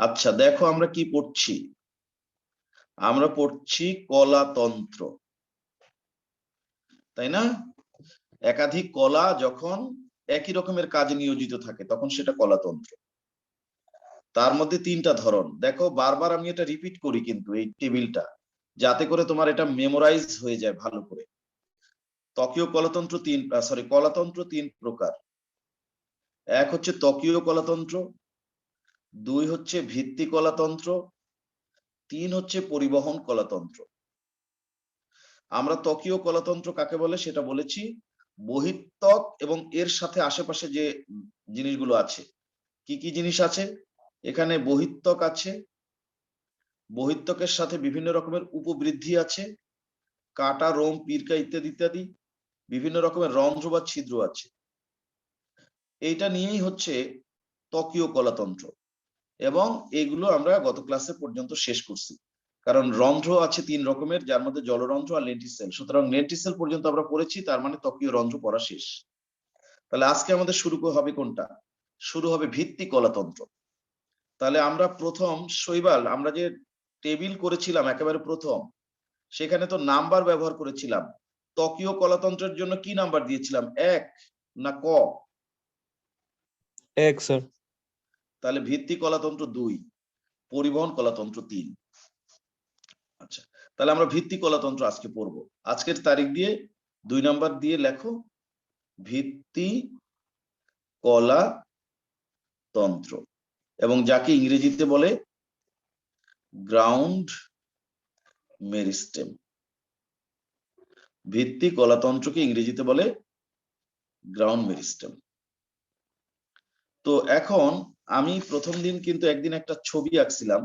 আচ্ছা দেখো আমরা কি পড়ছি, আমরা পড়ছি কলাতন্ত্র, তাই না? একাধিক কলা যখন একই রকমের কাজে নিয়োজিত থাকে তখন সেটা কলাতন্ত্র। তার মধ্যে তিনটা ধরন। দেখো বারবার আমি এটা রিপিট করি কিন্তু এই টেবিলটা, যাতে করে তোমার এটা মেমোরাইজ হয়ে যায় ভালো করে। ত্বকীয় কলাতন্ত্র কলাতন্ত্র তিন প্রকার। এক হচ্ছে ত্বকীয় কলাতন্ত্র, দুই হচ্ছে ভিত্তি কলাতন্ত্র, তিন হচ্ছে পরিবহন কলাতন্ত্র। আমরা ত্বকীয় কলাতন্ত্র কাকে বলে সেটা বলেছি। বহিঃত্বক এবং এর সাথে আশেপাশে যে জিনিসগুলো আছে, কি কি জিনিস আছে এখানে? বহিঃত্বক আছে, বহিঃত্বকের সাথে বিভিন্ন রকমের উপবৃদ্ধি আছে, কাটা, রোম, পিরকা ইত্যাদি ইত্যাদি, বিভিন্ন রকমের রন্ধ্র বা ছিদ্র আছে। এইটা নিয়েই হচ্ছে ত্বকীয় কলাতন্ত্র, এবং এগুলো আমরা গত ক্লাসে পর্যন্ত শেষ করছি। কারণ রন্ধ্র আছে তিন রকমের, যার মধ্যে জলরন্ধ্র আর লেন্টিসেল। সুতরাং লেন্টিসেল পর্যন্ত আমরা পড়েছি, তার মানে ত্বকীয় রন্ধ্র পড়া শেষ। তাহলে আজকে আমাদের শুরু হবে কোনটা? শুরু হবে ভিত্তি কলাতন্ত্র। তাহলে আমরা প্রথম শৈবাল, আমরা যে টেবিল করেছিলাম একেবারে প্রথম, সেখানে তো নাম্বার ব্যবহার করেছিলাম। ত্বকীয় কলাতন্ত্রের জন্য কি নাম্বার দিয়েছিলাম, 1 না ক? 1 স্যার। তাহলে ভিত্তি কলাতন্ত্র 2, পরিবহন কলাতন্ত্র 3। আচ্ছা, তাহলে আমরা ভিত্তি কলাতন্ত্র আজকে পড়বো। আজকের তারিখ দিয়ে 2 নাম্বার দিয়ে লেখো, ভিত্তি কলাতন্ত্র, এবং যাকে ইংরেজিতে বলে গ্রাউন্ড মেরিস্টেম। ভিত্তি কলাতন্ত্রকে ইংরেজিতে বলে গ্রাউন্ড মেরিস্টেম। তো এখন আমি প্রথম দিন কিন্তু একদিন একটা ছবি আঁকছিলাম,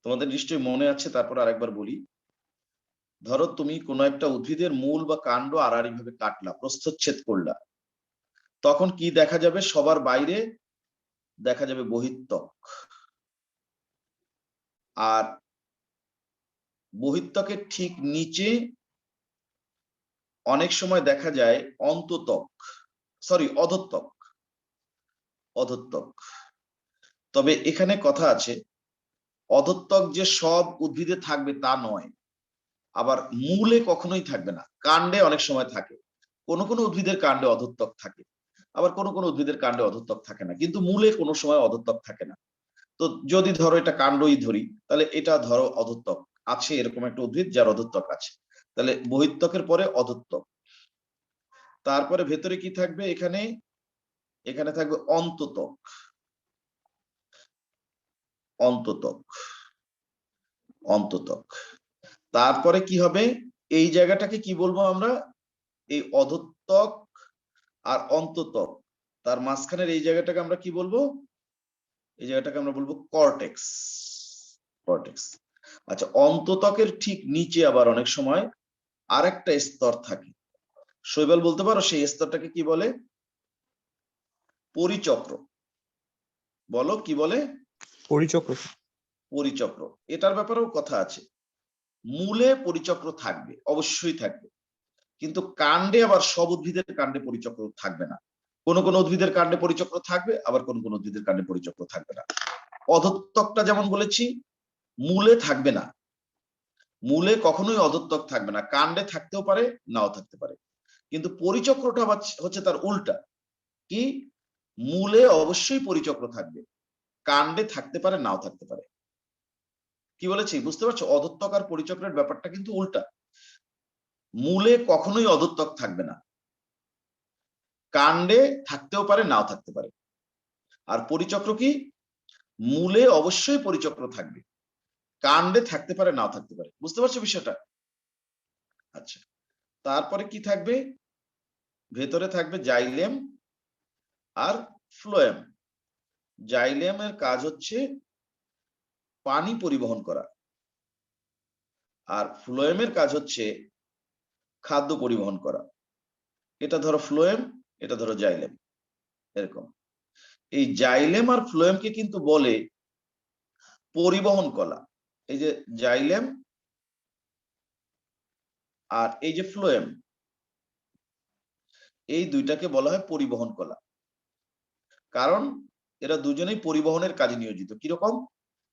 তোমাদের নিশ্চয়ই মনে আছে, তারপর আরেকবার বলি। ধরো তুমি কোনো একটা উদ্ভিদের মূল বা কাণ্ড আড়াআড়ি ভাবে কাটলা, প্রস্থচ্ছেদ করলা, তখন কি দেখা যাবে? সবার বাইরে দেখা যাবে বহিঃত্বক, আর বহিঃত্বকের ঠিক নিচে অনেক সময় দেখা যায় অন্তত্বক, অধঃত্বক। অধঃত্বক। তবে এখানে কথা আছে, অধঃত্বক যে সব উদ্ভিদে থাকবে তা নয়, আবার মূলে কখনোই থাকবে না, কাণ্ডে অনেক সময় থাকে। কোন কোন উদ্ভিদের কাণ্ডে অধঃত্বক থাকে, আবার কোন কোন উদ্ভিদের কাণ্ডে অধঃত্বক থাকে না, কিন্তু মূলে কোনো সময় অধঃত্বক থাকে না। তো যদি ধরো এটা কাণ্ডই ধরি, তাহলে এটা ধরো অধঃত্বক আছে, এরকম একটা উদ্ভিদ যার অধঃত্বক আছে, তাহলে বহিঃত্বকের পরে অধঃত্বক। তারপরে ভেতরে কি থাকবে? এখানে এখানে থাকবে অন্তত্বক। অন্তত্বক, অন্তত্বক। তারপরে কি হবে? এই জায়গাটাকে কি বলবো আমরা? এই অধঃত্বক আর অন্তত্বক, তার মাঝখানের এই জায়গাটাকে আমরা কি বলবো? এই জায়গাটাকে আমরা বলবো কর্টেক্স। কর্টেক্স। আচ্ছা, অন্তত্বকের ঠিক নিচে আবার অনেক সময় আরেকটা স্তর থাকে। শৈবাল বলতে পারো সেই স্তরটাকে কি বলে? পরিচক্র। বলো কি বলে? পরিচক্র। পরিচক্র। এটার ব্যাপারেও কথা আছে। মূলে পরিচক্র থাকবে, অবশ্যই থাকবে, কিন্তু কাণ্ডে আবার সব উদ্ভিদের কাণ্ডে পরিচক্র থাকবে না। কোন কোন উদ্ভিদের কাণ্ডে পরিচক্র থাকবে, আবার কোন কোন উদ্ভিদের কাণ্ডে পরিচক্র থাকবে না। অধঃত্বকটা যেমন বলেছি মূলে থাকবে না, মূলে কখনোই অধঃত্বক থাকবে না, কাণ্ডে থাকতেও পারে নাও থাকতে পারে। কিন্তু পরিচক্রটা হচ্ছে তার উল্টা। কি? মূলে অবশ্যই পরিচক্র থাকবে, কাণ্ডে থাকতে পারে নাও থাকতে পারে। কি বলেছি বুঝতে পারছো? অধঃত্বক আর পরিচক্রের ব্যাপারটা কিন্তু উল্টা। মূলে কখনোই অধঃত্বক থাকবে না, কাণ্ডে থাকতেও পারে নাও থাকতে পারে। আর পরিচক্র কি? মূলে অবশ্যই পরিচক্র থাকবে, কাণ্ডে থাকতে পারে নাও থাকতে পারে। বুঝতে পারছো বিষয়টা? আচ্ছা, তারপরে কি থাকবে? ভেতরে থাকবে জাইলেম আর ফ্লোয়েম। জাইলেমের কাজ হচ্ছে পানি পরিবহন করা, আর ফ্লোয়েমের কাজ হচ্ছে খাদ্য পরিবহন করা। এটা ধরো ফ্লোয়েম, এটা ধরো জাইলেম, এরকম। এই জাইলেম আর ফ্লোয়েমকে কিন্তু বলে পরিবহন কলা। এই যে জাইলেম আর এই যে ফ্লোয়েম, এই দুইটাকে বলা হয় পরিবহন কলা, কারণ এরা দুজনেই পরিবহনের কাজে নিয়োজিত। কিরকম?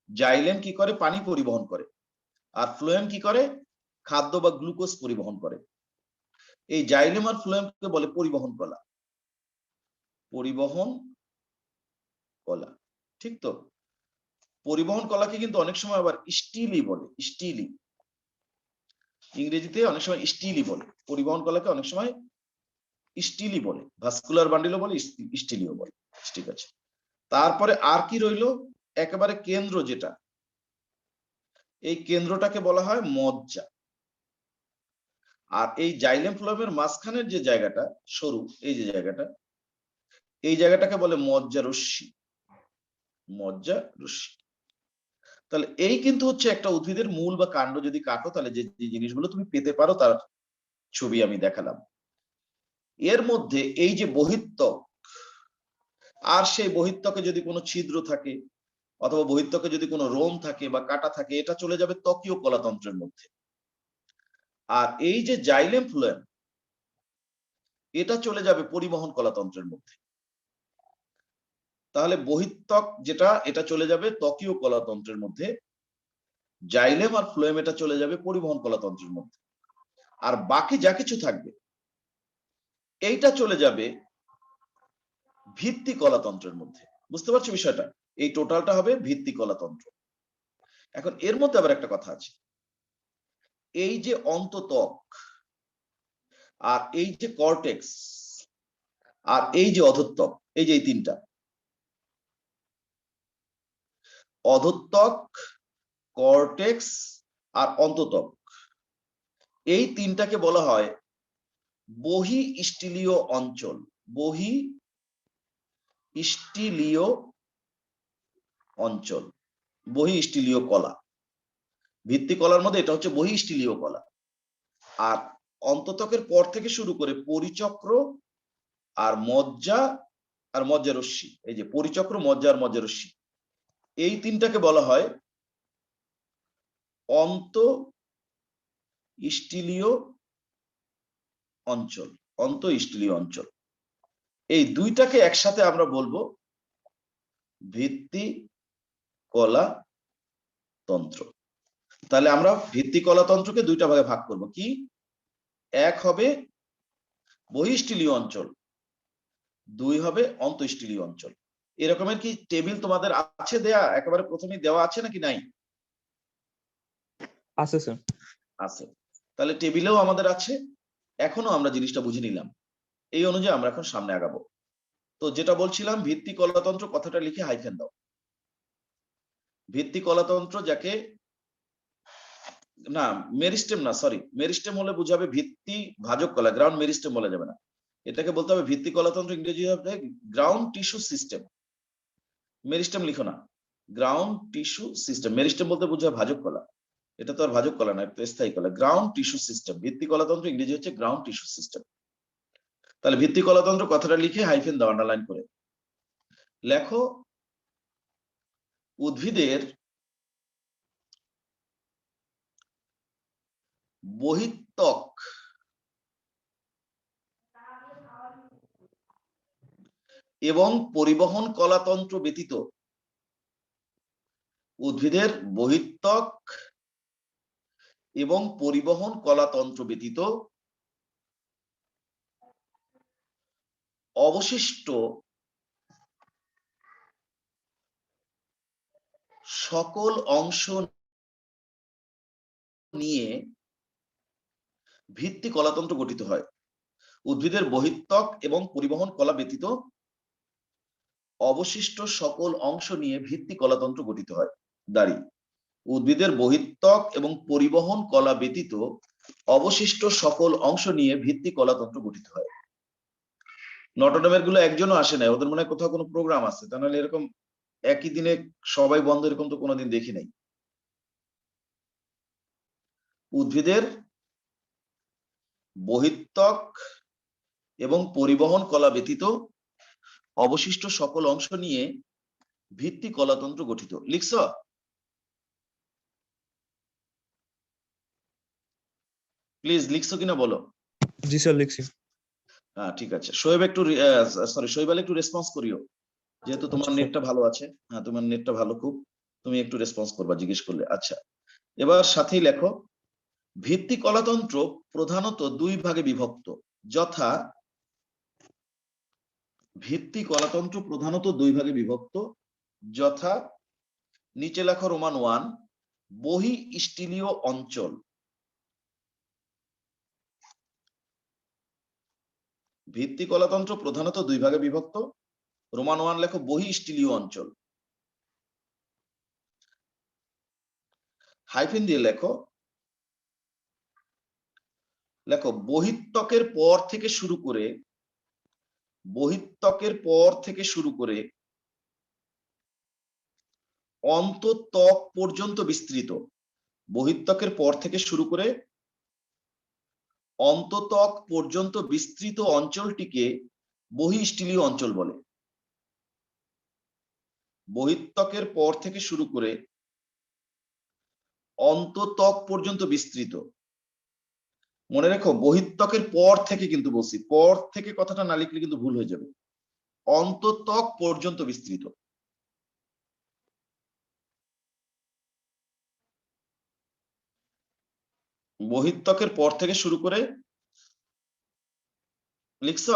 জাইলেম কি করে? পানি পরিবহন করে। আর ফ্লোয়েম কি করে? খাদ্য বা গ্লুকোজ পরিবহন করে। এই জাইলেম আর ফ্লোয়েমকে বলে পরিবহন কলা। পরিবহন কলা, ঠিক তো? পরিবহন কলাকে কিন্তু অনেক সময় আবার স্টিলি বলে। স্টিলি, ইংরেজিতে অনেক সময় স্টিলি বলে। পরিবহন কলাকে অনেক সময় স্টিলি বলে, ভাস্কুলার বান্ডিলও বলে, স্টিলিও বলে। ঠিক আছে, তারপরে আর কি রইলো? একেবারে কেন্দ্র যেটা, এই কেন্দ্রটাকে বলা হয় মজ্জা। আর এই জাইলেম ফ্লোয়েমের মাঝখানের যে জায়গাটা সরু, এই যে জায়গাটা, এই জায়গাটাকে বলে মজ্জা রশ্মি। মজ্জা রশ্মি। তাহলে এই কিন্তু হচ্ছে একটা উদ্ভিদের মূল বা কাণ্ড। যদি কাটো তাহলে যে জিনিসগুলো তুমি পেতে পারো তার ছবি আমি দেখালাম। এর মধ্যে এই যে বহিত্বক, আর সেই বহিত্বকে যদি কোনো ছিদ্র থাকে অথবা বহিত্বকে যদি কোনো রোম থাকে বা কাটা থাকে, এটা চলে যাবে ত্বকীয় কলাতন্ত্রের মধ্যে। আর এই যে জাইলেম ফ্লোয়েম, এটা চলে যাবে পরিবহন কলাতন্ত্রের মধ্যে। তাহলে বহিত্বক যেটা, এটা চলে যাবে ত্বকীয় কলাতন্ত্রের মধ্যে। জাইলেম আর ফ্লোয়েম এটা চলে যাবে পরিবহন কলাতন্ত্রের মধ্যে। আর বাকি যা কিছু থাকবে এইটা চলে যাবে ভিত্তি কলাতন্ত্রের মধ্যে। বুঝতে পারছো বিষয়টা? এই টোটালটা হবে ভিত্তি কলাতন্ত্র। এখন এর মধ্যে আবার একটা কথা আছে, এই যে অন্তত্বক, আর এই যে কর্টেক্স, আর এই যে অধোত্বক, এই যে এই তিনটা, অধোত্বক, কর্টেক্স আর অন্তত্বক, এই তিনটাকে বলা হয় বহি স্টিলীয় অঞ্চল। বহি স্টিলীয় অঞ্চল, বহি স্টিলীয় কলা। ভিত্তি কলার মধ্যে এটা হচ্ছে বহি স্টিলীয় কলা। আর অন্তত্বকের পর থেকে শুরু করে পরিচক্র আর মজ্জা আর মজ্জা রশ্মি, এই যে পরিচক্র, মজ্জা আর মজ্জা রশ্মি, এই তিনটাকে বলা হয় অন্ত স্টিলীয় অঞ্চল। অন্ত স্টিলীয় অঞ্চল, এই দুইটাকে একসাথে আমরা বলবো ভিত্তি কলা তন্ত্র। তাহলে আমরা ভিত্তি কলাতন্ত্রকে দুইটা ভাগে ভাগ করব। কি? এক হবে বহিঃস্থলীয় অঞ্চল, দুই হবে অন্তঃস্থলীয় অঞ্চল। এরকমের কি টেবিল তোমাদের আছে দেয়া? একেবারে প্রথমেই দেওয়া আছে নাকি নাই? আছে স্যার। আছে। তাহলে টেবিলেও আমাদের আছে। এখনো আমরা জিনিসটা বুঝে নিলাম। এই অনুযায়ী আমরা এখন সামনে আগাবো। তো যেটা বলছিলাম, ভিত্তি কলাতন্ত্র কথাটা লিখে হাইফেন দাও। ভিত্তি কলাতন্ত্র, যাকে না মেরিস্টেম না, সরি, মেরিস্টেম হলে বুঝাবে ভিত্তি ভাজক কলা, গ্রাউন্ড মেরিস্টেম বলা যাবে না। এটাকে বলতে হবে ভিত্তি কলাতন্ত্র, ইংরেজি হবে গ্রাউন্ড টিস্যু সিস্টেম। মেরিস্টেম লিখো না, গ্রাউন্ড টিস্যু সিস্টেম। মেরিস্টেম বলতে বোঝায় ভাজক কলা, এটা তো আর ভাজক কলা না, এটা স্থায়ী কলা। গ্রাউন্ড টিস্যু সিস্টেম, ভিত্তি কলাতন্ত্র ইংরেজি হচ্ছে গ্রাউন্ড টিস্যু সিস্টেম। তাহলে ভিত্তি কলাতন্ত্র কথাটা লিখে হাইফেন দাও, আন্ডারলাইন করে লেখো। উদ্ভিদের বহিত্বক এবং পরিবহন কলাতন্ত্র ব্যতীত, উদ্ভিদের বহিত্বক এবং পরিবহন কলাতন্ত্র ব্যতীত অবশিষ্ট সকল অংশ নিয়ে ভিত্তি কলাতন্ত্র গঠিত হয়। উদ্ভিদের বহিত্বক এবং পরিবহন কলা ব্যতীত অবশিষ্ট সকল অংশ নিয়ে ভিত্তি কলাতন্ত্র গঠিত হয়। দাঁড়ি, উদ্ভিদের বহিত্বক এবং পরিবহন কলা ব্যতীত অবশিষ্ট সকল অংশ নিয়ে ভিত্তি কলাতন্ত্র গঠিত হয়। নটরডেমের গুলো একজনও আসে নাই, ওদের মনে হয় কোথাও কোনো প্রোগ্রাম আছে, তা নাহলে এরকম একই দিনে সবাই বন্ধ এরকম তো কোনোদিন দেখি নাই। উদ্ভিদের বহিত্বক এবং পরিবহন কলা ব্যতীত অবশিষ্ট সকল অংশ নিয়ে ভিত্তি কলাতন্ত্র গঠিত। লিখছ? প্লিজ লিখছো কিনা বলো। জি স্যার, লিখছি। হ্যাঁ ঠিক আছে। শোয়েব একটু সরি শৈবাল একটু রেসপন্স করিও, যেহেতু তোমার আচ্ছা স্যার। নেটটা ভালো আছে। হ্যাঁ তোমার নেটটা ভালো খুব। তুমি একটু রেসপন্স করবা জিজ্ঞেস করলে। আচ্ছা, এবার সাথেই লেখো, ভিত্তি কলাতন্ত্র প্রধানত দুই ভাগে বিভক্ত, যথা ভিত্তি কলাতন্ত্র প্রধানত দুই ভাগে বিভক্ত, যথা নিচে লেখো রোমান 1 বহি স্টিলীয় অঞ্চল। ভিত্তি কলাতন্ত্র প্রধানত দুই ভাগে বিভক্ত, রোমান 1 লেখো বহি স্টিলীয় অঞ্চল। হাইফেন দিয়ে লেখো বহিত্বকের পর থেকে শুরু করে, বহিত্বকের পর থেকে শুরু করে অন্তত্বক পর্যন্ত বিস্তৃত। বহিত্বকের পর থেকে শুরু করে অন্তত্বক পর্যন্ত বিস্তৃত অঞ্চলটিকে বহিঃস্টিলীয় অঞ্চল বলে। বহিত্বকের পর থেকে শুরু করে অন্তত্বক পর্যন্ত বিস্তৃত। মনে রেখো বহিত্বকের পর থেকে কিন্তু বলছি, পর থেকে কথাটা না লিখলে কিন্তু ভুল হয়ে যাবে। অন্তত্বক পর্যন্ত বিস্তৃত। বহিত্বকের পর থেকে শুরু করে, লিখছ?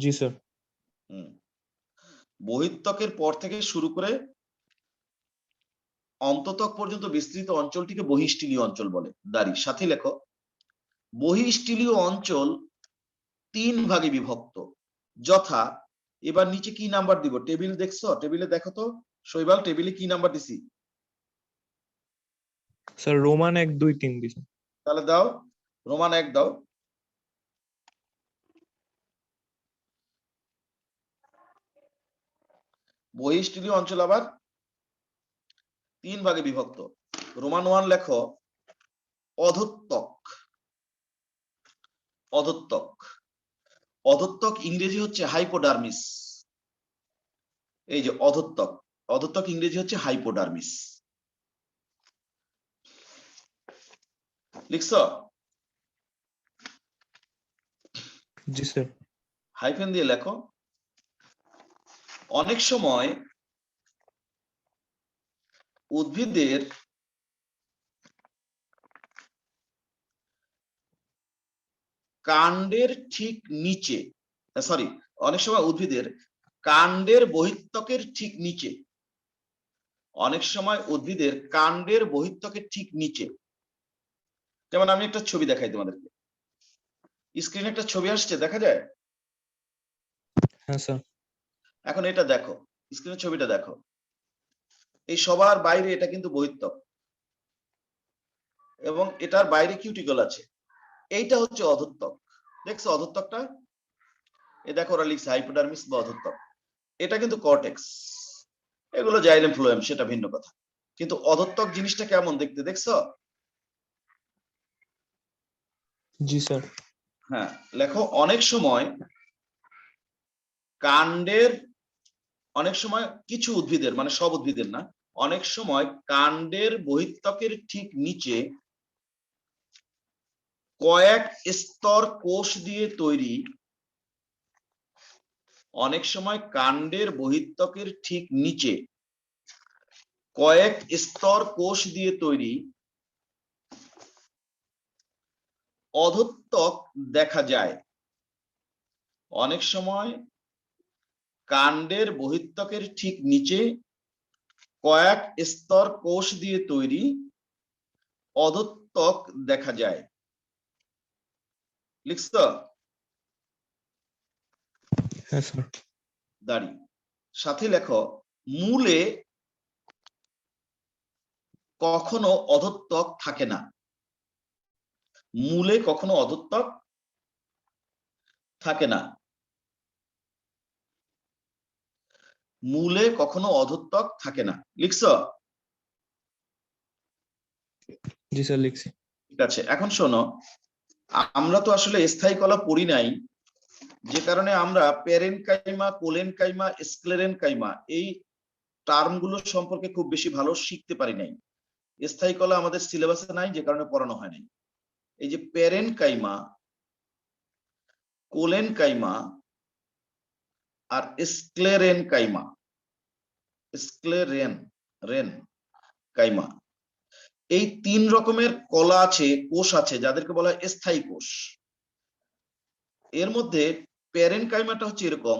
জি স্যার। বহিত্বকের পর থেকে শুরু করে অন্তত্বক পর্যন্ত বিস্তৃত অঞ্চলটিকে বহিঃস্টিলীয় অঞ্চল বলে। দাঁড়ি সাথে লেখো, বহিঃস্টিলীয় অঞ্চল তিন ভাগে বিভক্ত, যথা, এবার নিচে কি নাম্বার দিব? টেবিল দেখছো? টেবিলে দেখো তো শৈবাল, টেবিলে কি নাম্বার দিছি? স্যার রোমান 1 2 3 দিছেন। তাহলে দাও, রোমান 1 দাও। বহিঃস্টিলীয় অঞ্চল আবার তিন ভাগে বিভক্ত। রোমান 1 লেখো অধোত্বক। অধোত্বক, অধোত্বক ইংরেজি হচ্ছে হাইপোডার্মিস। এই যে অধোত্বক, অধোত্বক ইংরেজি হচ্ছে হাইপোডার্মিস। লিখছ? জি স্যার। হাইফেন দিয়ে লেখো, অনেক সময় উদ্ভিদের কাণ্ডের ঠিক নিচে, সরি, অনেক সময় উদ্ভিদের কাণ্ডের বহিত্বকের ঠিক নিচে, অনেক সময় উদ্ভিদের কাণ্ডের বহিত্বকের ঠিক নিচে, যেমন আমি একটা ছবি দেখাই তোমাদেরকে, স্ক্রিনে একটা ছবি আসছে, দেখা যায়? হ্যাঁ স্যার। এখন এটা দেখো, স্ক্রিনের ছবিটা দেখো, এই সবার বাইরে এটা কিন্তু বহিত্বক এবং এটার বাইরে কিউটিকল আছে। এইটা হচ্ছে অধোত্বক। দেখছো অধোত্বকটা? এ দেখো ওরা লিখছে হাইপোডার্মিস বা অধোত্বক। এটা কিন্তু কর্টেক্স, এগুলো জাইলেম ফ্লোয়েম, সেটা ভিন্ন কথা। কিন্তু অধোত্বক জিনিসটা কেমন দেখতে, দেখছো? জি স্যার। হ্যাঁ, লেখো অনেক সময় কাণ্ডের, অনেক সময় কিছু উদ্ভিদের, মানে সব উদ্ভিদের না, অনেক সময় কাণ্ডের বহিত্বকের ঠিক নিচে কয়েক স্তর কোষ দিয়ে তৈরি, অনেক সময় কাণ্ডের বহিত্বকের ঠিক নিচে কয়েক স্তর কোষ দিয়ে তৈরি অধোত্বক দেখা যায়। অনেক সময় কাণ্ডের বহিত্বকের ঠিক নিচে কয়েক স্তর কোষ দিয়ে তৈরি অধোত্বক দেখা যায়। লিখছ? হ্যাঁ স্যার। দাঁড়ি সাথে লেখো, মূলে কখনো অধোত্বক থাকে না। মূলে কখনো অধোত্বক থাকে না। মূলে কখনো অধোত্বক থাকে না। লিখছ? জি স্যার লিখছি। ঠিক আছে, এখন শোনো, আমরা তো আসলে স্থায়ী কলা পড়ি নাই, যে কারণে আমরা প্যারেনকাইমা, কোলেনকাইমা, স্ক্লেরেনকাইমা এই টার্মগুলো সম্পর্কে খুব বেশি ভালো শিখতে পারি নাই। স্থায়ী কলা আমাদের সিলেবাসে নাই, যে কারণে পড়ানো হয় নাই। এই যে প্যারেনকাইমা, কোলেনকাইমা আর স্ক্লেরেনকাইমা, স্ক্লেরেন রেন কাইমা, এই 3 রকমের কলা আছে, কোষ আছে, যাদেরকে বলা হয় স্থায়ী কোষ। এর মধ্যে প্যারেনকাইমাটা হচ্ছে এরকম,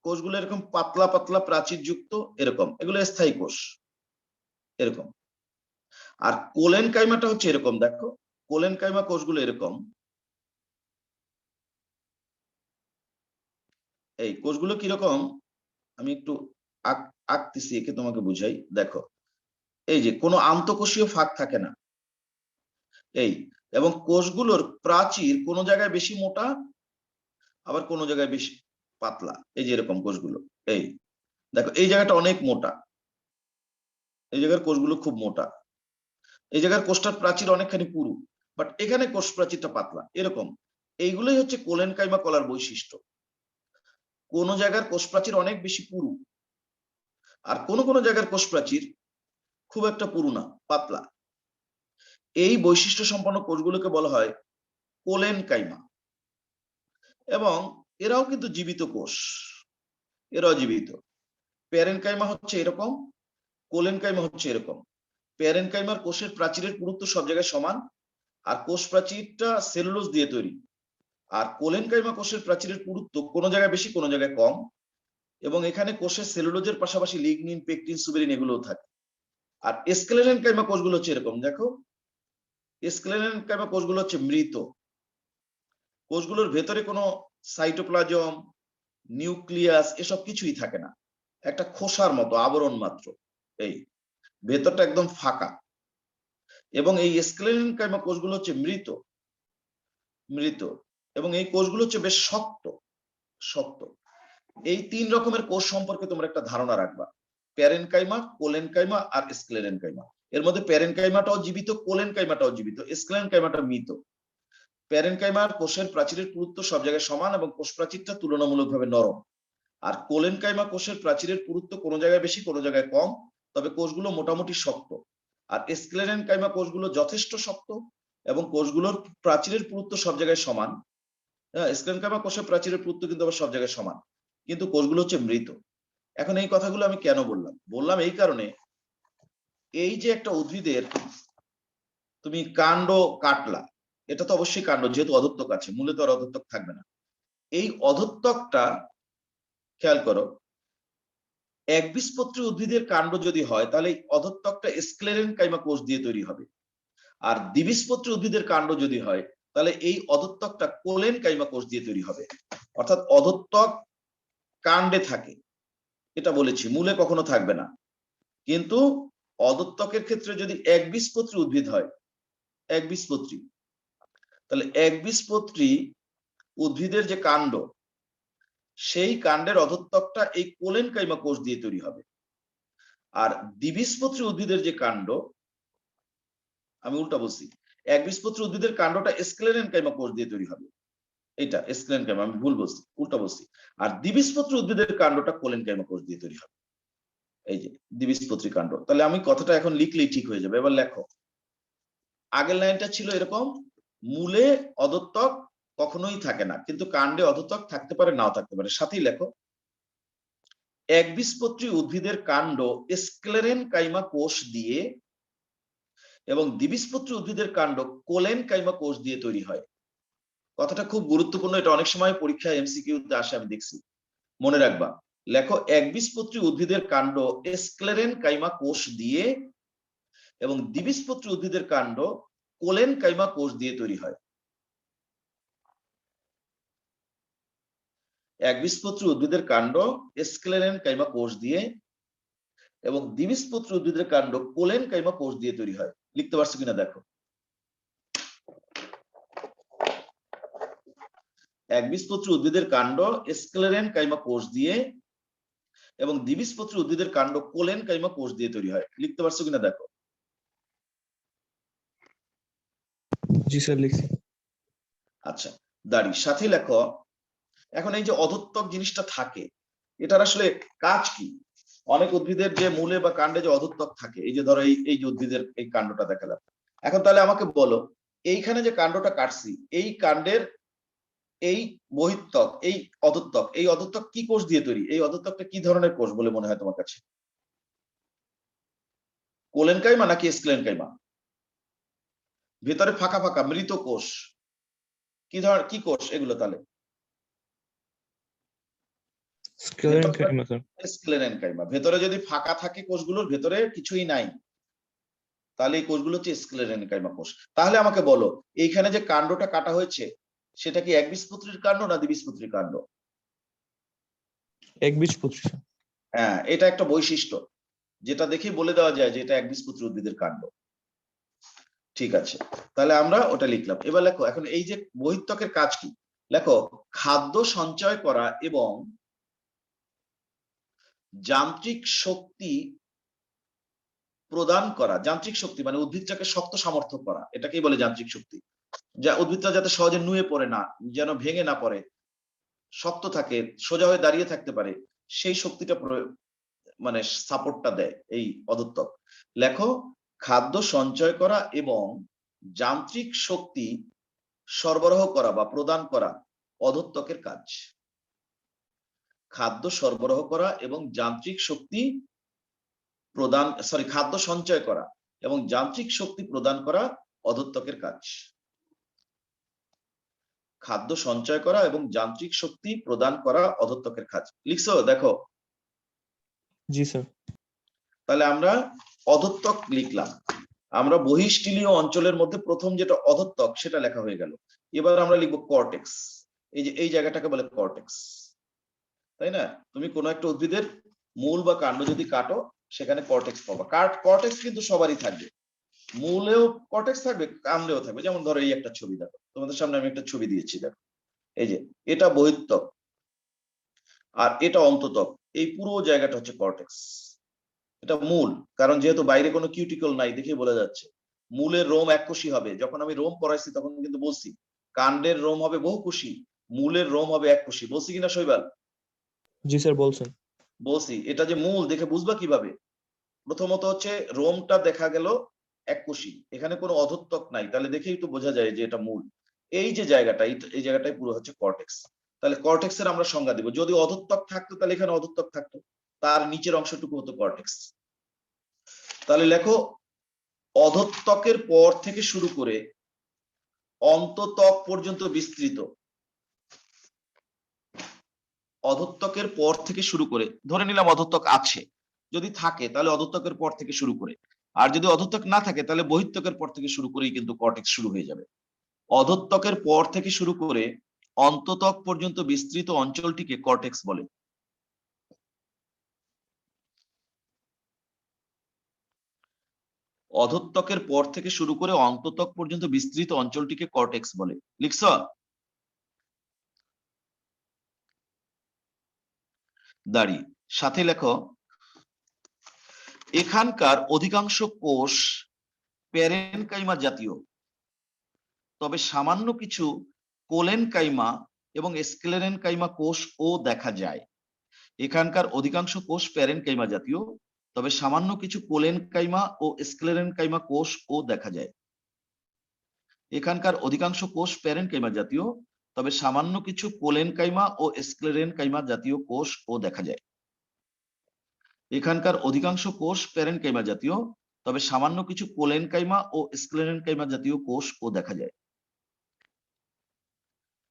কোষগুলো এরকম পাতলা পাতলা প্রাচীর যুক্ত, এরকম, এগুলো স্থায়ী কোষ এরকম। আর কোলেনকাইমাটা হচ্ছে এরকম, দেখো কোলেনকাইমা কোষগুলো এরকম, এই কোষগুলো কিরকম আমি একটু আঁকতেছি, একে তোমাকে বুঝাই। দেখো এই যে কোনো আন্তঃকোষীয় ফাঁক থাকে না, এই, এবং কোষগুলোর প্রাচীর কোনো জায়গায় বেশি মোটা, আবার কোনো জায়গায় বেশি পাতলা, এই যে এরকম কোষগুলো, এই দেখো এই জায়গাটা অনেক মোটা, এই জায়গার কোষগুলো খুব মোটা, এই জায়গার কোষটার প্রাচীর অনেকখানি পুরু, বাট এখানে কোষ প্রাচীরটা পাতলা, এরকম। এইগুলোই হচ্ছে কোলেনকাইমা কলার বৈশিষ্ট্য। কোন জায়গার কোষ প্রাচীর অনেক বেশি পুরু, আর কোন কোন জায়গার কোষ প্রাচীর খুব একটা পুরু না, পাতলা। এই বৈশিষ্ট্য সম্পন্ন কোষগুলোকে বলা হয় কোলেনকাইমা। এবং এরাও কিন্তু জীবিত কোষ, এরাও জীবিত। প্যারেনকাইমা হচ্ছে এরকম, কোলেনকাইমা হচ্ছে এরকম। প্যারেনকাইমার কোষের প্রাচীরের পুরুত্ব সব জায়গায় সমান, আর কোষ প্রাচীরটা সেলুলোজ দিয়ে তৈরি। আর কোলেনকাইমা কোষের প্রাচীরের পুরুত্ব কোনো জায়গায় বেশি, কোনো জায়গায় কম, এবং এখানে কোষের সেলুলোজের পাশাপাশি লিগনিন, পেকটিন, সুবেরিন এগুলোও থাকে। আর স্ক্লেরেনকাইমা কোষগুলো হচ্ছে এরকম, দেখো স্ক্লেরেনকাইমা কোষগুলো হচ্ছে মৃত। কোষগুলোর ভেতরে কোনো সাইটোপ্লাজম, নিউক্লিয়াস এসব কিছুই থাকে না, একটা খোসার মতো আবরণ মাত্র, এই ভেতরটা একদম ফাঁকা। এবং এই স্ক্লেরেনকাইমা কোষগুলো হচ্ছে মৃত, মৃত, এবং এই কোষগুলো হচ্ছে বেশ শক্ত, শক্ত। এই 3 রকমের কোষ সম্পর্কে তোমরা একটা ধারণা রাখবা, প্যারেনকাইমা, কোলেনকাইমা আর স্ক্লেরেনকাইমা। এর মধ্যে প্যারেনকাইমাটাও জীবিত, কোলেনকাইমাটাও জীবিত, স্ক্লেরেনকাইমাটা মৃত। প্যারেনকাইমার কোষের প্রাচীরের পুরুত্ব সব জায়গায় সমান এবং কোষ প্রাচীরটা তুলনামূলকভাবে নরম। আর কোলেনকাইমা কোষের প্রাচীরের পুরুত্ব কোনো জায়গায় বেশি, কোনো জায়গায় কম, তবে কোষগুলো মোটামুটি শক্ত। আর স্ক্লেরেনকাইমা কোষগুলো যথেষ্ট শক্ত এবং কোষগুলোর প্রাচীরের পুরুত্ব সব জায়গায় সমান। হ্যাঁ, স্ক্লেরেনকাইমা কোষের প্রাচীরের পুরুত্ব কিন্তু আবার সব জায়গায় সমান, কিন্তু কোষগুলো হচ্ছে মৃত। এখন এই কথাগুলো আমি কেন বললাম? বললাম এই কারণে, এই যে একটা উদ্ভিদের তুমি কাণ্ড কাটলা, এটা তো অবশ্যই কাণ্ড, যেহেতু অধত্বক আছে, মূলে তো আর অধত্বক থাকবে না। এই অধত্বকটা খেয়াল করো, একবীজপত্রী উদ্ভিদের কাণ্ড যদি হয় তাহলে এই অধত্বকটা স্ক্লেরেনকাইমা কোষ দিয়ে তৈরি হবে। আর দ্বিবীজপত্রী উদ্ভিদের কাণ্ড যদি হয় তাহলে এই অধত্বকটা কোলেনকাইমা কোষ দিয়ে তৈরি হবে। অর্থাৎ অধত্বক কাণ্ডে থাকে, এটা বলেছি, মূলে কখনো থাকবে না। কিন্তু অধত্বকের ক্ষেত্রে যদি একবীজপত্রী উদ্ভিদ হয়, একবীজপত্রী, তাহলে একবীজপত্রী উদ্ভিদের যে কাণ্ড, সেই কাণ্ডের অধত্বকটা এই কোলেনকাইমা কোষ দিয়ে তৈরি হবে। আর দ্বিবীজপত্রী উদ্ভিদের যে কাণ্ড, আমি উল্টা বলছি, একবীজপত্রী উদ্ভিদের কাণ্ডটা স্ক্লেরেনকাইমা কোষ দিয়ে তৈরি হবে, এটা স্ক্লেরেনকাইমা, আমি ভুল বলছি, উল্টা বলছি। আর দ্বিবীজপত্রী উদ্ভিদের কাণ্ডটা কোলেনকাইমা কোষ দিয়ে তৈরি হবে, এই যে দ্বিবীজপত্রী কাণ্ড। তাহলে আমি কথাটা এখন লিখলেই ঠিক হয়ে যাবে। এবার লেখো, আগের লাইনটা ছিল এরকম, মূলে অধত্বক কখনোই থাকে না, কিন্তু কাণ্ডে অধত্বক থাকতে পারে, নাও থাকতে পারে। সাথেই লেখো, একবীজপত্রী উদ্ভিদের কাণ্ড স্ক্লেরেনকাইমা কোষ দিয়ে এবং দ্বিবীজপত্রী উদ্ভিদের কাণ্ড কোলেনকাইমা কোষ দিয়ে তৈরি হয়। কথাটা খুব গুরুত্বপূর্ণ, এটা অনেক সময় পরীক্ষায় এমসিকিউতে আসে, আমি দেখছি, মনে রাখবা। লেখো, একবীজপত্রী উদ্ভিদের কাণ্ড স্ক্লেরেনকাইমা কোষ দিয়ে এবং দ্বিবীজপত্রী উদ্ভিদের কাণ্ড কোলেনকাইমা কোষ দিয়ে তৈরি হয়। একবীজপত্রী উদ্ভিদের কাণ্ড স্ক্লেরেনকাইমা কোষ দিয়ে এবং দ্বিবীজপত্রী উদ্ভিদের কাণ্ড কোলেনকাইমা কোষ দিয়ে তৈরি হয়। লিখতে পারছো কিনা দেখো, একবীজপত্রী উদ্ভিদের কাণ্ড স্ক্লেরেনকাইমা কোষ দিয়ে এবং দ্বিবীজপত্রী উদ্ভিদের কাণ্ড কোলেনকাইমা কোষ দিয়ে তৈরি হয়। লিখতে পারছো কিনা দেখো। জি স্যার, লিখছি। আচ্ছা, দাঁড়ি সাথে লেখো, এখন এই যে অধত্বক জিনিসটা থাকে, এটার আসলে কাজ কি? অনেক উদ্ভিদের যে মূলে বা কাণ্ডে যে অধত্বক থাকে, এই যে ধরো এই যে উদ্ভিদের এই কাণ্ডটা দেখালাম, এখন তাহলে আমাকে বলো, এইখানে যে কাণ্ডটা কাটছি, এই কাণ্ডের এই বহিত্বক, এই অধত্বক কি কোষ দিয়ে তৈরি? এই অধত্বকটা কি ধরনের কোষ বলে মনে হয় তোমার কাছে? কোলেনকাইমা নাকি স্ক্লেরেনকাইমা? ভেতরে ফাঁকা ফাঁকা মৃত কোষ, কি কোষ এগুলো তাহলে? Sclerenchyma sir. স্ক্লেরেনকাইমা। ভেতরে যদি ফাঁকা থাকে কোষগুলোর ভেতরে কিছুই নাই, তাহলে এই কোষগুলো হচ্ছে স্ক্লেরেনকাইমা কোষ। তাহলে আমাকে বলো এইখানে যে কাণ্ডটা কাটা হয়েছে সেটা কি একবীজপত্রীর কাণ্ড না দ্বিবীজপত্রীর কাণ্ড? একবীজপত্রী স্যার। হ্যাঁ, এটা একটা বৈশিষ্ট্য যেটা দেখে বলে দেওয়া যায় যে এটা একবীজপত্রী উদ্ভিদের কাণ্ড। ঠিক আছে, তাহলে আমরা ওটা লিখলাম। এবার লেখো এখন এই যে বহিঃত্বকের কাজ কি, লেখো খাদ্য সঞ্চয় করা এবং যান্ত্রিক শক্তি প্রদান করা। যান্ত্রিক শক্তি মানে উদ্ভিদটাকে শক্ত সামর্থ্য করা, এটাকেই বলে যান্ত্রিক শক্তি। যা উদ্ভিদটা যাতে সহজে নুয়ে পড়ে না, যেন ভেঙে না পড়ে, শক্ত থাকে, সোজা হয়ে দাঁড়িয়ে থাকতে পারে, সেই শক্তিটা মানে সাপোর্টটা দেয় এই অধঃত্বক। লেখো খাদ্য সঞ্চয় করা এবং যান্ত্রিক শক্তি সরবরাহ করা বা প্রদান করা অধঃত্বকের কাজ। খাদ্য সরবরাহ করা এবং যান্ত্রিক শক্তি প্রদান, খাদ্য সঞ্চয় করা এবং যান্ত্রিক শক্তি প্রদান করা অধঃত্বকের কাজ। খাদ্য সঞ্চয় করা এবং যান্ত্রিক শক্তি প্রদান করা অধঃত্বকের কাজ। লিখছো দেখো? জি স্যার। তাহলে আমরা অধঃত্বক লিখলাম। আমরা বহিঃস্টিলীয় অঞ্চলের মধ্যে প্রথম যেটা অধঃত্বক সেটা লেখা হয়ে গেল। এবার আমরা লিখবো কর্টেক্স। এই যে এই জায়গাটাকে বলে কর্টেক্স, তাই না? তুমি কোনো একটা উদ্ভিদের মূল বা কাণ্ড যদি কাটো সেখানে কর্টেক্স পাবা। কর্টেক্স কিন্তু সবারই থাকবে, মূলেও কর্টেক্স থাকবে, কাণ্ডেও থাকবে। যেমন ধরো এই একটা ছবি দেখো, তোমাদের সামনে আমি একটা ছবি দিয়েছি, দেখো এই যে এটা বহিঃত্বক আর এটা অন্তত্বক, এই পুরো জায়গাটা হচ্ছে কর্টেক্স। এটা মূল, কারণ যেহেতু বাইরে কোনো কিউটিকল নাই দেখে বোঝা যাচ্ছে। মূলের রোম এককোষী হবে, যখন আমি রোম পড়াইছি তখন কিন্তু বলছি কাণ্ডের রোম হবে বহুকোষী, মূলের রোম হবে এককোষী। বলছি কিনা শৈবাল? জি স্যার বলছেন। বলছি। এটা যে মূল দেখে বুঝবা কিভাবে? প্রথমত হচ্ছে রোমটা দেখা গেল এককোষী, এখানে কোনো অধঃত্বক নাই, তাহলে দেখেই তো বোঝা যায় যে এটা মূল। এই যে জায়গাটা, এই জায়গাটাই পুরো হচ্ছে কর্টেক্স। তাহলে কর্টেক্সের আমরা সংজ্ঞা দিব। যদি অধঃত্বক থাকতো তাহলে এখানে অধঃত্বক থাকতো, তার নিচের অংশটুকু হতো কর্টেক্স। তাহলে লেখো অধঃত্বকের পর থেকে শুরু করে অন্তত্বক পর্যন্ত বিস্তৃত। অধঃত্বকের পর থেকে শুরু করে, ধরে নিলাম অধঃত্বক আছে, যদি থাকে তাহলে অধঃত্বকের পর থেকে শুরু করে, আর যদি অধঃত্বক না থাকে তাহলে বহিঃত্বকের পর থেকে শুরু করেই কিন্তু কর্টেক্স শুরু হয়ে যাবে। অধঃত্বকের পর থেকে শুরু করে অন্তত্বক পর্যন্ত বিস্তৃত অঞ্চলটিকে কর্টেক্স বলে। অধঃত্বকের পর থেকে শুরু করে অন্তত্বক পর্যন্ত বিস্তৃত অঞ্চলটিকে কর্টেক্স বলে। লিখছ? দাঁড়িয়ে সাথে লেখো এখানকার অধিকাংশ কোষ প্যারেনকাইমা জাতীয়, তবে সামান্য কিছু কোলেনকাইমা এবং স্ক্লেরেনকাইমা কোষও দেখা যায়। এখানকার অধিকাংশ কোষ প্যারেনকাইমা জাতীয়, তবে সামান্য কিছু কোলেনকাইমা ও স্ক্লেরেনকাইমা কোষও দেখা যায়। এখানকার অধিকাংশ কোষ প্যারেনকাইমা জাতীয়, তবে সামান্য কিছু কোলেনকাইমা ও স্ক্লেরেনকাইমা জাতীয় কোষও দেখা যায়। এখানকার অধিকাংশ কোষ প্যারেনকাইমা জাতীয়, তবে সামান্য কিছু কোলেনকাইমা ও স্ক্লেরেনকাইমা জাতীয় কোষও দেখা যায়।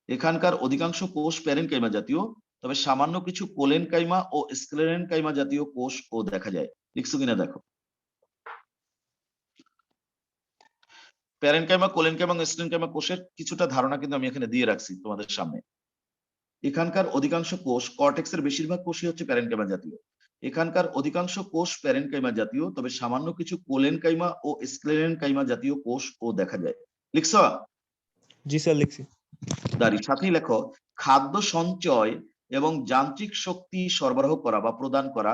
এখানকার অধিকাংশ কোষ প্যারেনকাইমা জাতীয়, তবে সামান্য কিছু কোলেনকাইমা ও স্ক্লেরেনকাইমা জাতীয় কোষও দেখা যায়। লিখছো কিনা দেখো? প্যারেনকাইমা, কোলেনকাইমা এবং স্ক্লেরেনকাইমা কোষের কিছুটা ধারণা কিন্তু আমি এখানে দিয়ে রাখছি তোমাদের সামনে। এখানকার অধিকাংশ কোষ, কর্টেক্সের বেশিরভাগ কোষই হচ্ছে প্যারেনকাইমা জাতীয়। এখানকার অধিকাংশ কোষ প্যারেনকাইমা জাতীয়, তবে সামান্য কিছু কোলেনকাইমা ও স্ক্লেরেনকাইমা জাতীয় কোষও দেখা যায়। লিখছো? জি স্যার লিখছি। দাঁড়িয়ে সাথেই লেখো খাদ্য সঞ্চয় এবং যান্ত্রিক শক্তি সরবরাহ করা বা প্রদান করা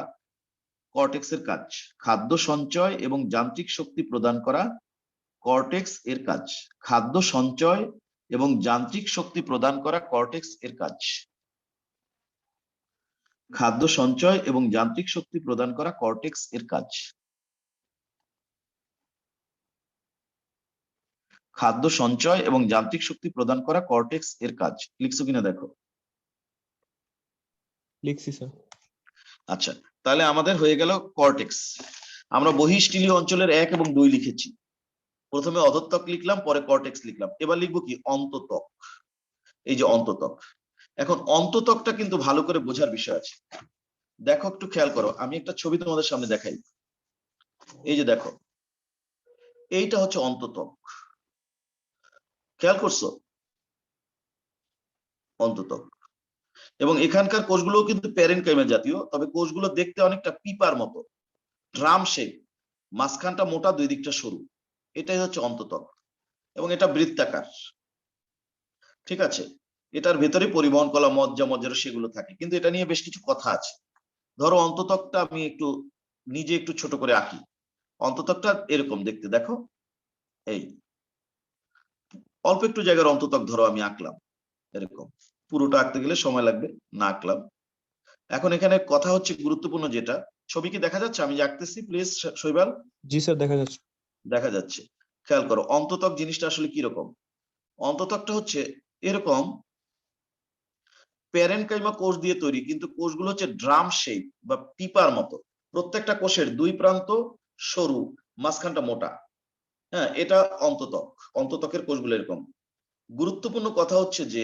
কর্টেক্সের কাজ। খাদ্য সঞ্চয় এবং যান্ত্রিক শক্তি প্রদান করা কর্টেক্স এর কাজ। খাদ্য সঞ্চয় এবং যান্ত্রিক শক্তি প্রদান করা কর্টেক্স এর কাজ। খাদ্য সঞ্চয় এবং যান্ত্রিক শক্তি প্রদান করা কর্টেক্স এর কাজ। খাদ্য সঞ্চয় এবং যান্ত্রিক শক্তি প্রদান করা কর্টেক্স এর কাজ। লিখছো কিনা দেখো? লিখছি স্যার। আচ্ছা, তাহলে আমাদের হয়ে গেল কর্টেক্স। আমরা বহিঃস্থলীয় অঞ্চলের 1 এবং 2 লিখেছি। প্রথমে অধঃত্বক লিখলাম, পরে কর্টেক্স লিখলাম। এবার লিখবো কি অন্তত্বক। এই যে অন্তত্বক। এখন অন্তত্বকটা কিন্তু ভালো করে বোঝার বিষয় আছে। দেখো একটু খেয়াল করো, আমি একটা ছবি তোমাদের সামনে দেখাই। এই যে দেখো, এইটা হচ্ছে অন্তত্বক, খেয়াল করছো? অন্তত্বক। এবং এখানকার কোষগুলো কিন্তু প্যারেনকাইমা জাতীয়, তবে কোষগুলো দেখতে অনেকটা পিপার মতো, ড্রাম শেপ, মাঝখানটা মোটা, দুই দিকটা সরু। এটাই হচ্ছে অন্তত্বক, এবং এটা বৃত্তাকার। ঠিক আছে, এটার ভেতরে পরিবহন কলা, মজ্জা, মজ্জার সেগুলো থাকে, কিন্তু এটা নিয়ে বেশ কিছু কথা আছে। ধরো অন্তত্বকটা আমি একটু নিজে একটু ছোট করে আঁকি। অন্তত্বকটা এরকম দেখতে, দেখো এই অল্প একটু জায়গার অন্তত্বক ধরো আমি আঁকলাম এরকম। পুরোটা আঁকতে গেলে সময় লাগবে, না আঁকলাম। এখন এখানে কথা হচ্ছে গুরুত্বপূর্ণ যেটা, ছবি কি দেখা যাচ্ছে আমি যে আঁকতেছি? প্লিজ শৈবাল। জি স্যার, দেখা যাচ্ছে। দেখা যাচ্ছে, খেয়াল করো অন্তত্বক জিনিসটা আসলে কি রকম। অন্তত্বকটা হচ্ছে এরকম প্যারেনকাইমা কোষ দিয়ে তৈরি, কিন্তু কোষগুলো হচ্ছে ড্রাম শেপ বা পিপার মতো। প্রত্যেকটা কোষের দুই প্রান্ত সরু, মাঝখানটা মোটা। হ্যাঁ, এটা অন্তত্বক। অন্তত্বকের কোষগুলো এরকম। গুরুত্বপূর্ণ কথা হচ্ছে যে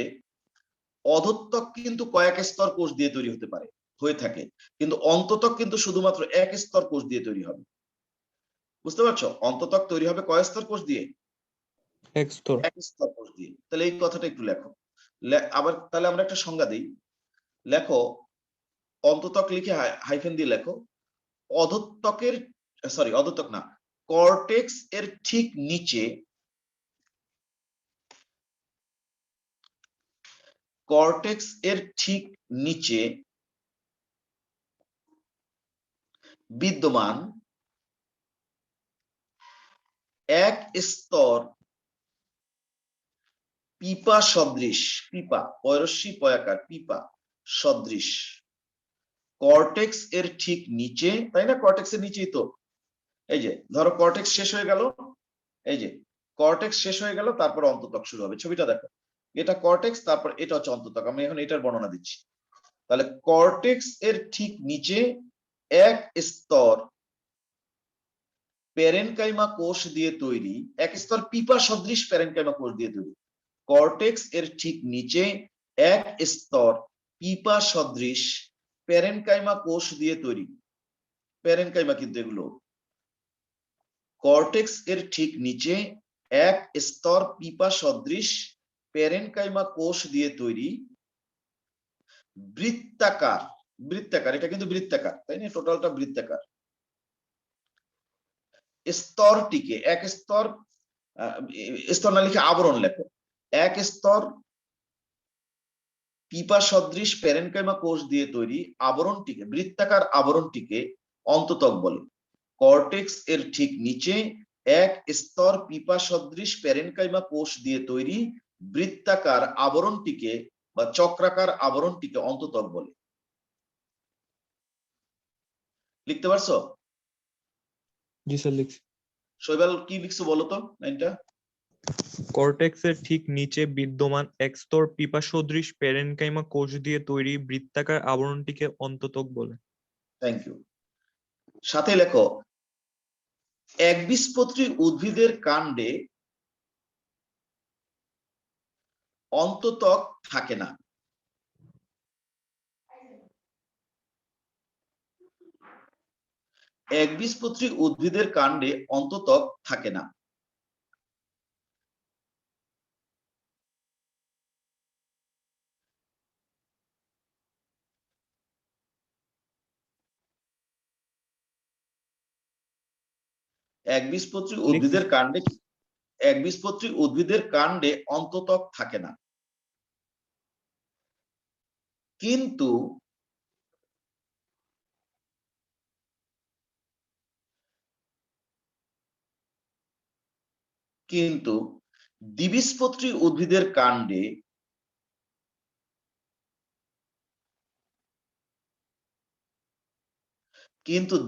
অধঃত্বক কিন্তু কয়েক স্তর কোষ দিয়ে তৈরি হতে পারে, হয়ে থাকে, কিন্তু অন্তত্বক কিন্তু শুধুমাত্র এক স্তর কোষ দিয়ে তৈরি হবে। বুঝতে পারছো? অন্তত্বক তৈরি হবে কয় স্তর কোষ দিয়ে? এক স্তর। এক স্তর কোষ দিয়ে। তাহলে এই কথাটা একটু লেখো। আবার তাহলে আমরা একটা সংজ্ঞা দিই। লেখো, অন্তত্বক লিখে হাইফেন দিয়ে লেখো, অধঃত্বকের, সরি অধঃত্বক না, কর্টেক্স এর ঠিক নিচে, কর্টেক্স এর ঠিক নিচে বিদ্যমান এক স্তর পিপা সদৃশ, পিপা পয়রস্যি পয়াকার, পিপা সদৃশ কর্টেক্স এর ঠিক নিচে, তাই না? কর্টেক্স এর নিচেই তো, এই যে ধরো কর্টেক্স শেষ হয়ে গেল, এই যে কর্টেক্স শেষ হয়ে গেল, তারপর অন্তত্বক শুরু হবে। ছবিটা দেখো, এটা কর্টেক্স, তারপর এটা হচ্ছে অন্তত্বক। আমি এখন এটার বর্ণনা দিচ্ছি। তাহলে কর্টেক্স এর ঠিক নিচে এক স্তর প্যারেনকাইমা কোষ দিয়ে তৈরি, এক স্তর পিপা সদৃশ প্যারেনকাইমা কোষ দিয়ে তৈরি। কর্টেক্স এর ঠিক নিচে এক স্তর পিপা সদৃশ প্যারেনকাইমা কোষ দিয়ে তৈরি। প্যারেনকাইমা কিন্তু এগুলো। কর্টেক্স এর ঠিক নিচে এক স্তর পিপা সদৃশ প্যারেনকাইমা কোষ দিয়ে তৈরি বৃত্তাকার, বৃত্তাকার, এটা কিন্তু বৃত্তাকার, তাই না? টোটালটা বৃত্তাকার স্তরটিকে, এক স্তর, স্তর না লিখে আবরণ লেখো, এক স্তর পিপা সদৃশ প্যারেনকাইমা কোষ দিয়ে তৈরি আবরণটিকে, বৃত্তাকার আবরণটিকে অন্তত্বক বলে। কর্টেক্স এর ঠিক নিচে এক স্তর পিপা সদৃশ প্যারেনকাইমা কোষ দিয়ে তৈরি বৃত্তাকার আবরণটিকে বা চক্রাকার আবরণটিকে অন্তত্বক বলে। লিখতে পারছো? জি স্যার, লিখছি। শৈবাল কি লিখছো বলো তো লাইনটা? কর্টেক্সের ঠিক নিচে বিদ্যমান এক স্তর পিপা সদৃশ প্যারেনকাইমা কোষ দিয়ে তৈরি বৃত্তাকার আবরণটিকে অন্তত্বক বলে। Thank you. সাথে লেখো, একবীজপত্রী উদ্ভিদের কাণ্ডে অন্তত্বক থাকে না। একবীজপত্রী উদ্ভিদের কাণ্ডে অন্তত্বক থাকে না। একবীজপত্রী উদ্ভিদের কাণ্ডে, একবীজপত্রী উদ্ভিদের কাণ্ডে অন্তত্বক থাকে না, কিন্তু কিন্তু দ্বিবীজপত্রী উদ্ভিদের কাণ্ডে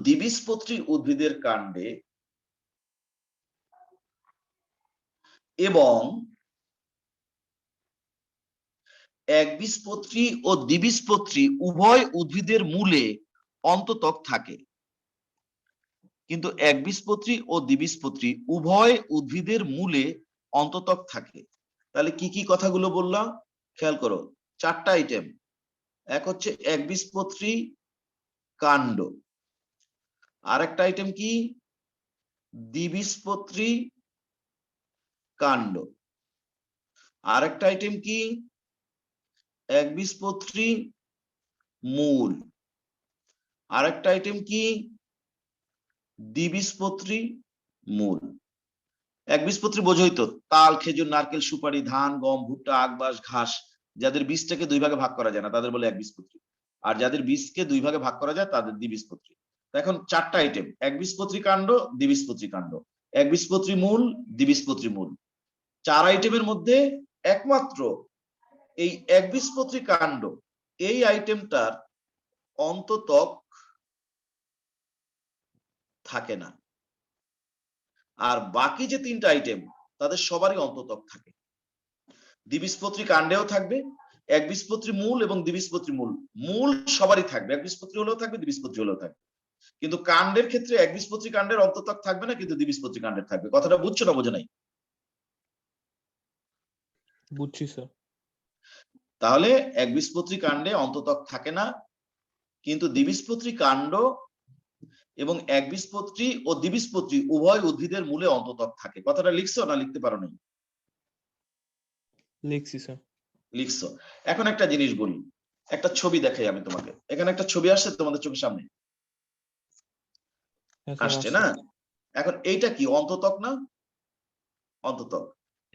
দ্বিবীজপত্রী উদ্ভিদের কাণ্ডে এবং একবীজপত্রী ও দ্বিবীজপত্রী উভয় উদ্ভিদের মূলে অন্তত্বক থাকে। কিন্তু একবীজপত্রী ও দ্বিবীজপত্রী উভয় উদ্ভিদের মূলে অন্ততক থাকে। তাহলে কি কি কথাগুলো বললাম খেয়াল করো, 4টা আইটেম। এক হচ্ছে একবীজপত্রী কাণ্ড, আরেকটা আইটেম কি দ্বিবীজপত্রী কাণ্ড, আরেকটা আইটেম কি একবীজপত্রী মূল, আরেকটা আইটেম কি দ্বিবীজপত্রী মূল। একবীজপত্রী বোঝোই তো, তাল, খেজুর, নারকেল, সুপারি, ধান, গম, ভুট্টা, আখ, বাঁশ, ঘাস। যাদের বীজটাকে 2 ভাগে ভাগ করা যায় না তাদের বলে একবীজপত্রী, আর যাদের বীজকে 2 ভাগে ভাগ করা যায় তাদের দ্বিবীজপত্রী। এখন 4টা আইটেম, একবীজপত্রী কাণ্ড, দ্বিবীজপত্রী কাণ্ড, একবীজপত্রী মূল, দ্বিবীজপত্রী মূল। 4 আইটেমের মধ্যে একমাত্র এই একবীজপত্রী কাণ্ড এই আইটেমটার অন্ততক থাকে না, আর বাকি যে 3টা আইটেম তাদের সবারই অন্ততক থাকে। দ্বিবীজপত্রী কাণ্ডেও থাকবে, একবীজপত্রী মূল এবং দ্বিবীজপত্রী মূল, মূল সবারই থাকবে, একবীজপত্রী হলেও থাকবে, দ্বিবীজপত্রী হলেও থাকবে। কিন্তু কাণ্ডের ক্ষেত্রে একবীজপত্রী কাণ্ডের অন্ততক থাকবে না, কিন্তু দ্বিবীজপত্রী কাণ্ডের থাকবে। কথাটা বুঝছো না বোঝো নাই? বুঝছি স্যার। তাহলে একবীজপত্রী কাণ্ডে অন্ততক থাকে না, কিন্তু দ্বিবীজপত্রী কাণ্ড এবং একবীজপত্রী ও দ্বিবীজপত্রী উভয় উদ্ভিদের মূলে অন্ততক থাকে। কথাটা লিখছো না লিখতে পারো নাই? লিখছি স্যার। লিখছো। এখন একটা জিনিস বলি, একটা ছবি দেখাই আমি তোমাকে। এখানে একটা ছবি আসছে তোমাদের চোখের সামনে, হ্যাঁ স্যার আসছে আসছে। না? এখন এইটা কি অন্ততক না? অন্ততক।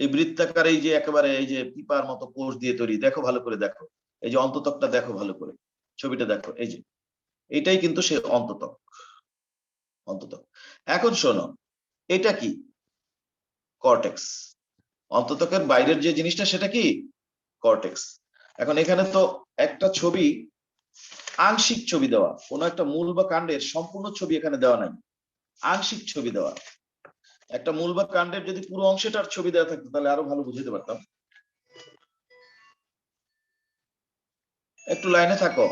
এই বৃত্তাকার এই যে একেবারে এই যে পিপার মতো কোষ দিয়ে তৈরি, দেখো ভালো করে দেখো, এই যে অন্ততকটা দেখো ভালো করে, ছবিটা দেখো, এই যে এইটাই কিন্তু সে অন্ততক। অন্ততক। এখন শোনো, এটা কি কর্টেক্স। অন্ততকের বাইরের যে জিনিসটা সেটা কি কর্টেক্স। এখন এখানে তো একটা ছবি, আংশিক ছবি দেওয়া, কোন একটা মূল বা কাণ্ডের সম্পূর্ণ ছবি এখানে দেওয়া নাই, আংশিক ছবি দেওয়া। একটা মূল বা কাণ্ডের যদি পুরো অংশটার ছবি দেওয়া থাকতো তাহলে আরো ভালো বুঝতে পারতাম। একটু লাইনে থাকো।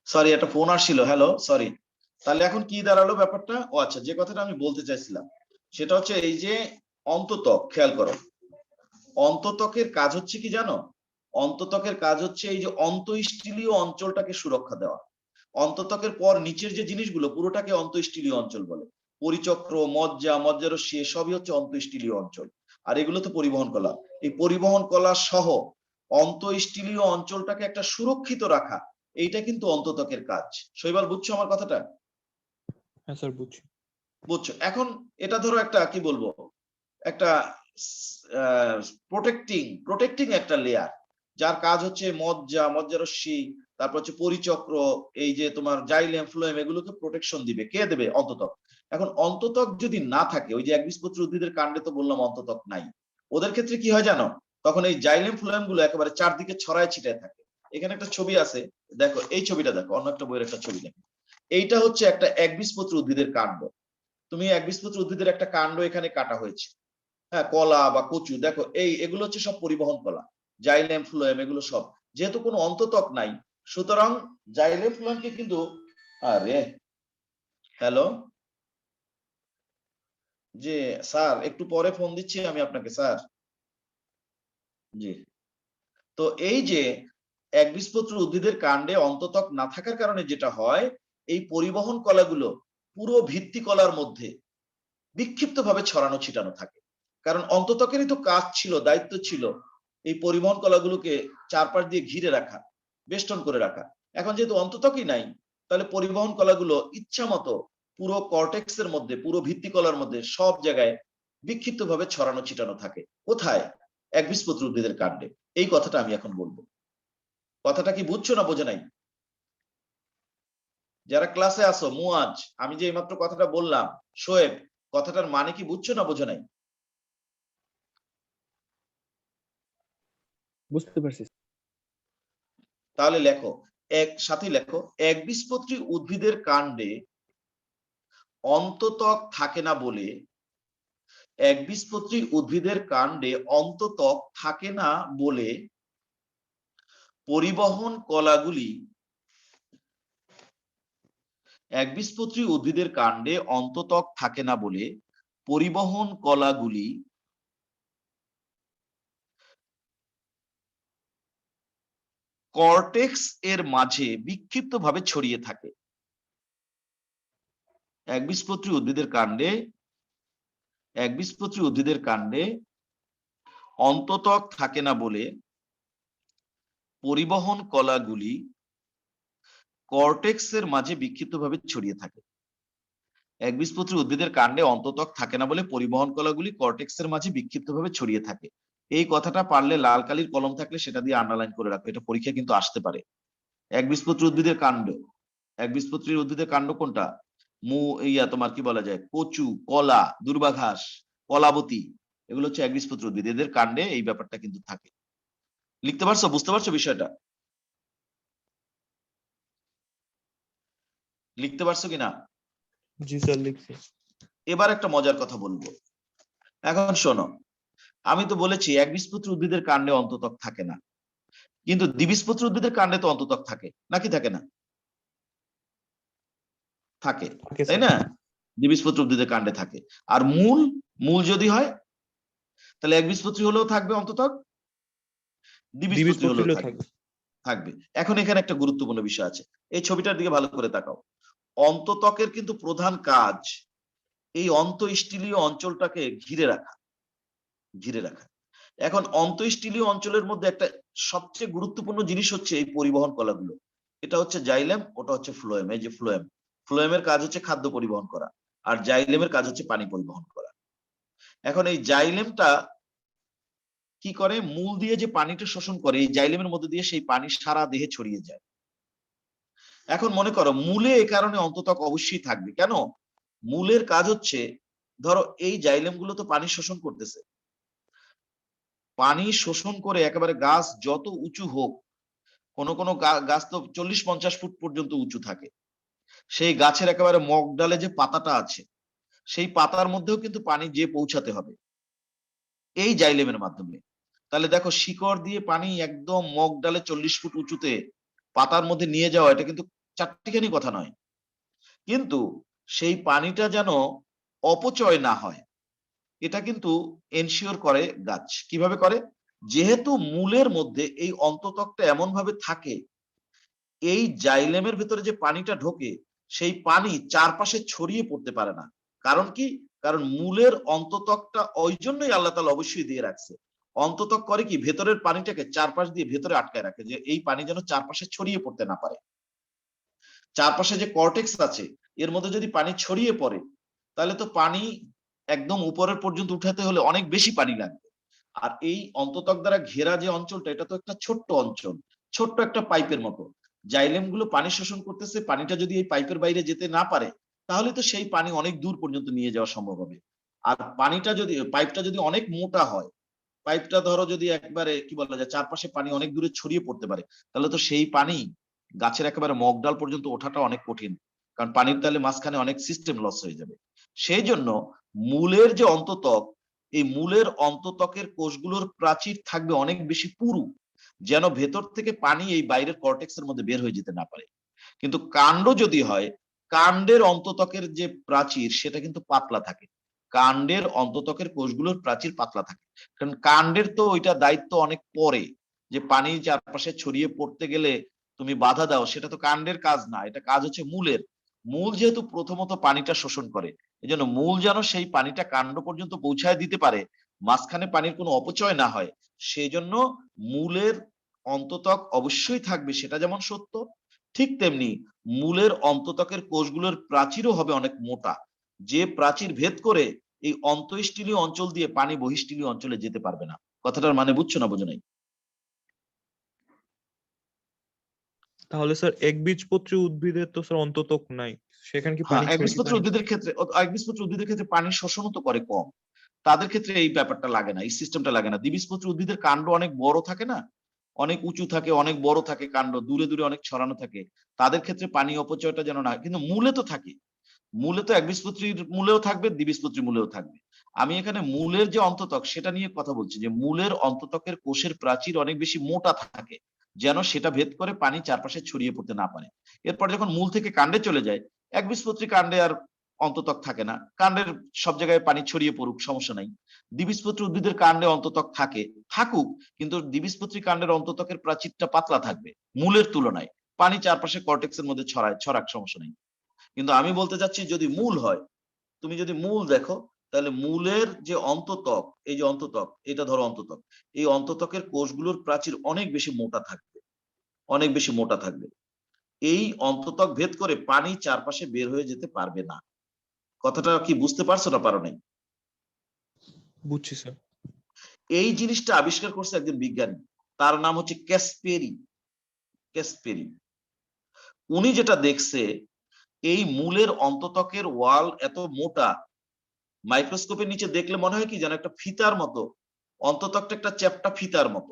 সরি, একটা ফোন আসছিল, হ্যালো, সরি। তাহলে এখন কি দাঁড়ালো ব্যাপারটা? ও আচ্ছা, যে কথাটা আমি বলতে চাইছিলাম সেটা হচ্ছে এই যে অন্ততক, খেয়াল করো, অন্ততকের কাজ হচ্ছে কি জানো? অন্ততকের কাজ হচ্ছে এই যে অন্তঃস্থলীয় অঞ্চলটাকে সুরক্ষা দেওয়া। অন্ততকের পর নিচের যে জিনিসগুলো পুরোটাকে অন্তঃস্থলীয় অঞ্চল বলে। পরিচক্র, মজ্জা, মজ্জারস্যি সবই হচ্ছে অন্তঃস্থলীয় অঞ্চল। আর এগুলো তো পরিবহন কলা। এই পরিবহন কলা সহ অন্তঃস্থলীয় অঞ্চলটাকে একটা সুরক্ষিত রাখা, এইটা কিন্তু অন্ততকের কাজ। শৈবাল, বুঝছো আমার কথাটা? হ্যাঁ স্যার, বুঝছি। বুঝছো? এখন এটা ধরো একটা কি বলবো, একটা প্রোটেক্টিং একটা লেয়ার, যার কাজ হচ্ছে মজ্জা, মজ্জারস্যি, তারপর হচ্ছে পরিচক্র, এই যে তোমার জাইলেম, ফ্লোয়েম, এগুলোকে প্রোটেকশন দিবে। কে দেবে? অন্ততক। এখন অন্ততক যদি না থাকে, ওই যে একবীজপত্রী উদ্ভিদের কাণ্ডে তো বললাম অন্ততক নাই, ওদের ক্ষেত্রে কি হয় জানো? তখন এই জাইলেম, ফ্লোয়েম গুলো একেবারে চারদিকে ছড়ায় ছিটায় থাকে। এখানে একটা ছবি আছে, দেখো এই ছবিটা, দেখো অন্য একটা বইয়ের একটা ছবি, দেখো এইটা হচ্ছে একটা একবীজপত্রী উদ্ভিদের কাণ্ড। তুমি একবীজপত্রী উদ্ভিদের একটা কাণ্ড এখানে কাটা হয়েছে, হ্যাঁ, কলা বা কচু, দেখো এগুলো হচ্ছে সব পরিবহন কলা, জাইলেম, ফ্লোয়েম, এগুলো সব। যেহেতু কোনো অন্ততক নাই, সুতরাং জাইলেম, ফ্লোয়েমকে কিন্তু, আরে হ্যালো, যে স্যার একটু পরে ফোন দিচ্ছি আমি আপনাকে স্যার। জি। তো এই যে একবীজপত্রী উদ্ভিদের কাণ্ডে অন্ততক না থাকার কারণে যেটা হয়, এই পরিবহন কলাগুলো পুরো ভিত্তি কলার মধ্যে বিক্ষিপ্ত ভাবে ছড়ানো ছিটানো থাকে। কারণ অন্ততকেরই তো কাজ ছিল, দায়িত্ব ছিল এই পরিবহন কলাগুলোকে চারপাশ দিয়ে ঘিরে রাখা, বেষ্টন করে রাখা। এখন যেহেতু অন্ততকই নাই, তাহলে পরিবহন কলাগুলো ইচ্ছা মতো পুরো কর্টেক্সের মধ্যে, পুরো ভিত্তি কলার মধ্যে সব জায়গায় বিক্ষিপ্ত ভাবে ছড়ানো ছিটানো থাকে। কোথায়? একবীজপত্রী উদ্ভিদের কাণ্ডে। এই কথাটা আমি এখন বলবো। কথাটা কি বুঝছো না বোঝে নাই? যারা ক্লাসে আসো, মুয়াজ, আমি যে এইমাত্র কথাটা বললাম, শোয়েব, কথাটার মানে কি বুঝছো না বোঝে নাই? বুঝতে পারছি। তাহলে লেখো, সাথে লেখো, একবীজপত্রী উদ্ভিদের কাণ্ডে অন্ততক থাকে না বলে, একবীজপত্রী উদ্ভিদের কাণ্ডে অন্ততক থাকে না বলে পরিবহন কলাগুলি, একবীজপত্রী উদ্ভিদের কাণ্ডে অন্ততক থাকে না বলে পরিবহন কলাগুলি কর্টেক্স এর মাঝে বিক্ষিপ্ত ভাবে ছড়িয়ে থাকে। একবীজপত্রী উদ্ভিদের কাণ্ডে, একবীজপত্রী উদ্ভিদের কাণ্ডে অন্ততক থাকে না বলে পরিবহন কলাগুলি কর্টেক্সের মাঝে বিক্ষিপ্তভাবে ছড়িয়ে থাকে। একবীজপত্রী উদ্ভিদের কাণ্ডে অন্ততক থাকে না বলে পরিবহন কলাগুলি কর্টেক্সের মাঝে বিক্ষিপ্তভাবে ছড়িয়ে থাকে। এই কথাটা পারলে লাল কালির কলম থাকলে সেটা দিয়ে আন্ডারলাইন করে রাখো, এটা পরীক্ষা কিন্তু আসতে পারে। একবীজপত্রী উদ্ভিদের কাণ্ড, একবীজপত্রী উদ্ভিদের কাণ্ড কোনটা? তোমার কি বলা যায়, কচু, কলা, দুর্বাঘাস, কলাবতী, এগুলো হচ্ছে একবীজপত্রী উদ্ভিদ। এদের কাণ্ডে এই ব্যাপারটা কিন্তু থাকে। লিখতে পারছো? বুঝতে পারছো বিষয়টা? লিখতে পারছো কিনা? জি স্যার, লিখছি। এবার একটা মজার কথা বলবো। এখন শোনো, আমি তো বলেছি একবীজপত্রী উদ্ভিদের কাণ্ডে অন্ততক থাকে না, কিন্তু দ্বিবীজপত্রী উদ্ভিদের কাণ্ডে তো অন্ততক থাকে, নাকি থাকে না? থাকে, থাকে তাই স্যার। না? দ্বিবীজপত্রী উদ্ভিদের কাণ্ডে থাকে। আর মূল, মূল যদি হয় তাহলে একবীজপত্রী হলেও থাকবে অন্ততক, দ্বিবীজপত্রী দ্বিবীজপত্রী হলেও হলেও থাকবে। থাকবে। থাকবে। এখন এখানে একটা গুরুত্বপূর্ণ বিষয় আছে, এই ছবিটার দিকে ভালো করে তাকাও। অন্ততকের কিন্তু প্রধান কাজ এই অন্তঃস্থলীয় অঞ্চলটাকে ঘিরে রাখা, ঘিরে রাখা। এখন অন্তঃস্থলীয় অঞ্চলের মধ্যে একটা সবচেয়ে গুরুত্বপূর্ণ জিনিস হচ্ছে এই পরিবহন কলাগুলো। এটা হচ্ছে জাইলেম, ওটা হচ্ছে ফ্লোয়েম। এই যে ফ্লোয়েম, ফ্লোয়েমের কাজ হচ্ছে খাদ্য পরিবহন করা, আর জাইলেমের কাজ হচ্ছে পানি পরিবহন করা। এখন এই জাইলেমটা কি করে? মূল দিয়ে যে পানিটা শোষণ করে, এই জাইলেমের মধ্যে দিয়ে সেই পানি সারা দেহে ছড়িয়ে যায়। এখন মনে করো মূলে এই কারণে অন্ততক অবশ্যই থাকবে। কেন? মূলের কাজ হচ্ছে, ধরো এই জাইলেম গুলো তো পানি শোষণ করতেছে, পানি শোষণ করে একেবারে গাছ যত উঁচু হোক, কোন কোন গাছ তো 40-50 ফুট পর্যন্ত উঁচু থাকে, সেই গাছের একেবারে মগডালে যে পাতাটা আছে, সেই পাতার মধ্যেও কিন্তু পানি যে পৌঁছাতে হবে এই জাইলেমের মাধ্যমে। তাহলে দেখো, শিকড় দিয়ে পানি একদম মগডালে 40 ফুট উঁচুতে পাতার মধ্যে নিয়ে যাওয়া, এটা কিন্তু চারটিখানি কথা নয়, কিন্তু সেই পানিটা যেন অপচয় না হয় এটা কিন্তু এনশিওর করে গাছ। কিভাবে করে? যেহেতু মূলের মধ্যে এই অন্ততকটা এমন ভাবে থাকে, এই জাইলেমের ভেতরে যে পানিটা ঢোকে সেই পানি চারপাশে ছড়িয়ে পড়তে পারে না। কারণ কি? কারণ মূলের অন্ততকটা ওই জন্যই আল্লাহ তাআলা অবশ্যই দিয়ে রাখছে। অন্ততক করে কি? ভেতরের পানিটাকে চারপাশ দিয়ে ভেতরে আটকায় রাখে, যে এই পানি যেন চারপাশে ছড়িয়ে পড়তে না পারে। চারপাশে যে কর্টেক্স আছে এর মধ্যে যদি পানি ছড়িয়ে পড়ে তাহলে তো পানি একদম উপরের পর্যন্ত উঠাতে হলে অনেক বেশি পানি লাগবে। আর এই অন্ততক দ্বারা ঘেরা যে অঞ্চলটা এটা তো একটা ছোট্ট অঞ্চল, ছোট্ট একটা পাইপের মতো। জাইলেম গুলো পানি শোষণ করতেছে, পানিটা যদি এই পাইপের বাইরে যেতে না পারে তাহলে তো সেই পানি অনেক দূর পর্যন্ত নিয়ে যাওয়া সম্ভব হবে। আর পানিটা যদি পাইপটা যদি অনেক মোটা হয়, পাইপটা ধরো যদি একবারে কি বলা যায় চারপাশে পানি অনেক দূরে ছড়িয়ে পড়তে পারে, তাহলে তো সেই পানি গাছের একেবারে মগডাল পর্যন্ত ওঠাটা অনেক কঠিন। কারণ পানির তাহলে মাঝখানে অনেক সিস্টেম লস হয়ে যাবে। সেই জন্য মূলের যে অন্ততক, এই মূলের অন্ততকের কোষগুলোর প্রাচীর থাকবে অনেক বেশি পুরু, যেন ভেতর থেকে পানি এই বাইরের কর্টেক্সের মধ্যে বের হয়ে যেতে না পারে। কিন্তু কাণ্ড যদি হয়, কাণ্ডের অন্ততকের যে প্রাচীর সেটা কিন্তু পাতলা থাকে। কাণ্ডের অন্ততকের কোষগুলোর প্রাচীর পাতলা থাকে, কারণ কাণ্ডের তো ওইটা দায়িত্ব অনেক পরে, যে পানি চারপাশে ছড়িয়ে পড়তে গেলে তুমি বাধা দাও, সেটা তো কাণ্ডের কাজ না, এটা কাজ হচ্ছে মূলের। মূল যেহেতু প্রথমত পানিটা শোষণ করে, এই জন্য মূল যেন সেই পানিটা কাণ্ড পর্যন্ত পৌঁছায় দিতে পারে, মাঝখানে পানির কোনো অপচয় না হয়, সেই জন্য মূলের অন্ততক অবশ্যই থাকবে, সেটা যেমন সত্য, ঠিক তেমনি মূলের অন্ততকের কোষগুলোর প্রাচীরও হবে অনেক মোটা, যে প্রাচীর ভেদ করে এই অন্তঃস্থলীয় অঞ্চল দিয়ে পানি বহিঃস্থলীয় অঞ্চলে যেতে পারবে না। কথাটার মানে বুঝছো না বোঝো নাই? তাহলে স্যার একবীজপত্রী উদ্ভিদের তো স্যার অন্ততক নাই, সেখানে কি হ্যাঁ, পানি ছড়িয়ে একবীজপত্রী উদ্ভিদের ক্ষেত্রে, একবীজপত্রী উদ্ভিদের ক্ষেত্রে পানি শোষণও তো করে কম, তাদের ক্ষেত্রে এই ব্যাপারটা লাগে না, এই সিস্টেমটা লাগে না। দ্বিবীজপত্রী উদ্ভিদের কাণ্ড অনেক বড় থাকে না, অনেক উঁচু থাকে, অনেক বড় থাকে কাণ্ড, দূরে দূরে অনেক ছড়ানো থাকে, তাদের ক্ষেত্রে পানি অপচয়টা যেন না, কিন্তু মূলে তো থাকে। মূলে তো একবীজপত্রীর মূলেও থাকবে, দ্বিবীজপত্রী মূলেও থাকবে। আমি এখানে মূলের যে অন্ততক সেটা নিয়ে কথা বলছি, যে মূলের অন্ততকের কোষের প্রাচীর অনেক বেশি মোটা থাকে, যেন সেটা ভেদ করে পানি চারপাশে ছড়িয়ে পড়তে না পারে। এরপর যখন মূল থেকে কাণ্ডে চলে যায়, একবীজপত্রী কাণ্ডে আর অন্ততক থাকে না, কাণ্ডের সব জায়গায় পানি ছড়িয়ে পড়ুক, সমস্যা নাই। দ্বিবীজপত্রী উদ্ভিদের কাণ্ডে অন্ততক থাকে, থাকুক, কিন্তু দ্বিবীজপত্রী কাণ্ডের অন্ততকের প্রাচীরটা পাতলা থাকবে মূলের তুলনায়, পানি চারপাশে কর্টেক্সের মধ্যে ছড়াক, সমস্যা নেই। কিন্তু আমি বলতে চাচ্ছি যদি মূল হয়, তুমি যদি মূল দেখো তাহলে মূলের যে অন্ততক, এই যে অন্ততক, এটা ধরো অন্ততক, এই অন্ততকের কোষগুলোর প্রাচীর অনেক বেশি মোটা থাকবে, অনেক বেশি মোটা থাকবে। এই অন্ততক ভেদ করে পানি চারপাশে বের হয়ে যেতে পারবে না। কথাটা কি বুঝতে পারছো না পারো নাই? বুঝছি স্যার। এই জিনিসটা আবিষ্কার করছে একজন বিজ্ঞানী, তার নাম হচ্ছে ক্যাসপেরি। ক্যাসপেরি উনি যেটা দেখছে, এই মূলের অন্ততকের ওয়াল এত মোটা, মাইক্রোস্কোপের নিচে দেখলে মনে হয় কি যেন একটা ফিতার মতো, অন্ততকটা একটা চ্যাপ্টা ফিতার মতো।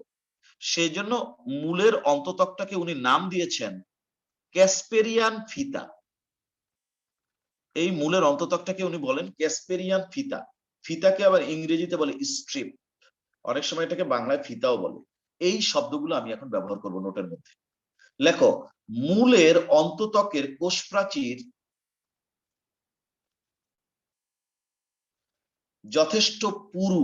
সেই জন্য মূলের অন্ততকটাকে উনি নাম দিয়েছেন ক্যাসপেরিয়ান ফিতা। এই মূলের অন্ততকটাকে উনি বলেন ক্যাসপেরিয়ান ফিতা। ফিতাকে আবার ইংরেজিতে বলে স্ট্রিপ, অনেক সময় এটাকে বাংলায় ফিতাও বলে। এই শব্দগুলো আমি এখন ব্যবহার করব নোটের মধ্যে। লেখো, মূলের অন্ততকের কোষ প্রাচীর যথেষ্ট পুরু,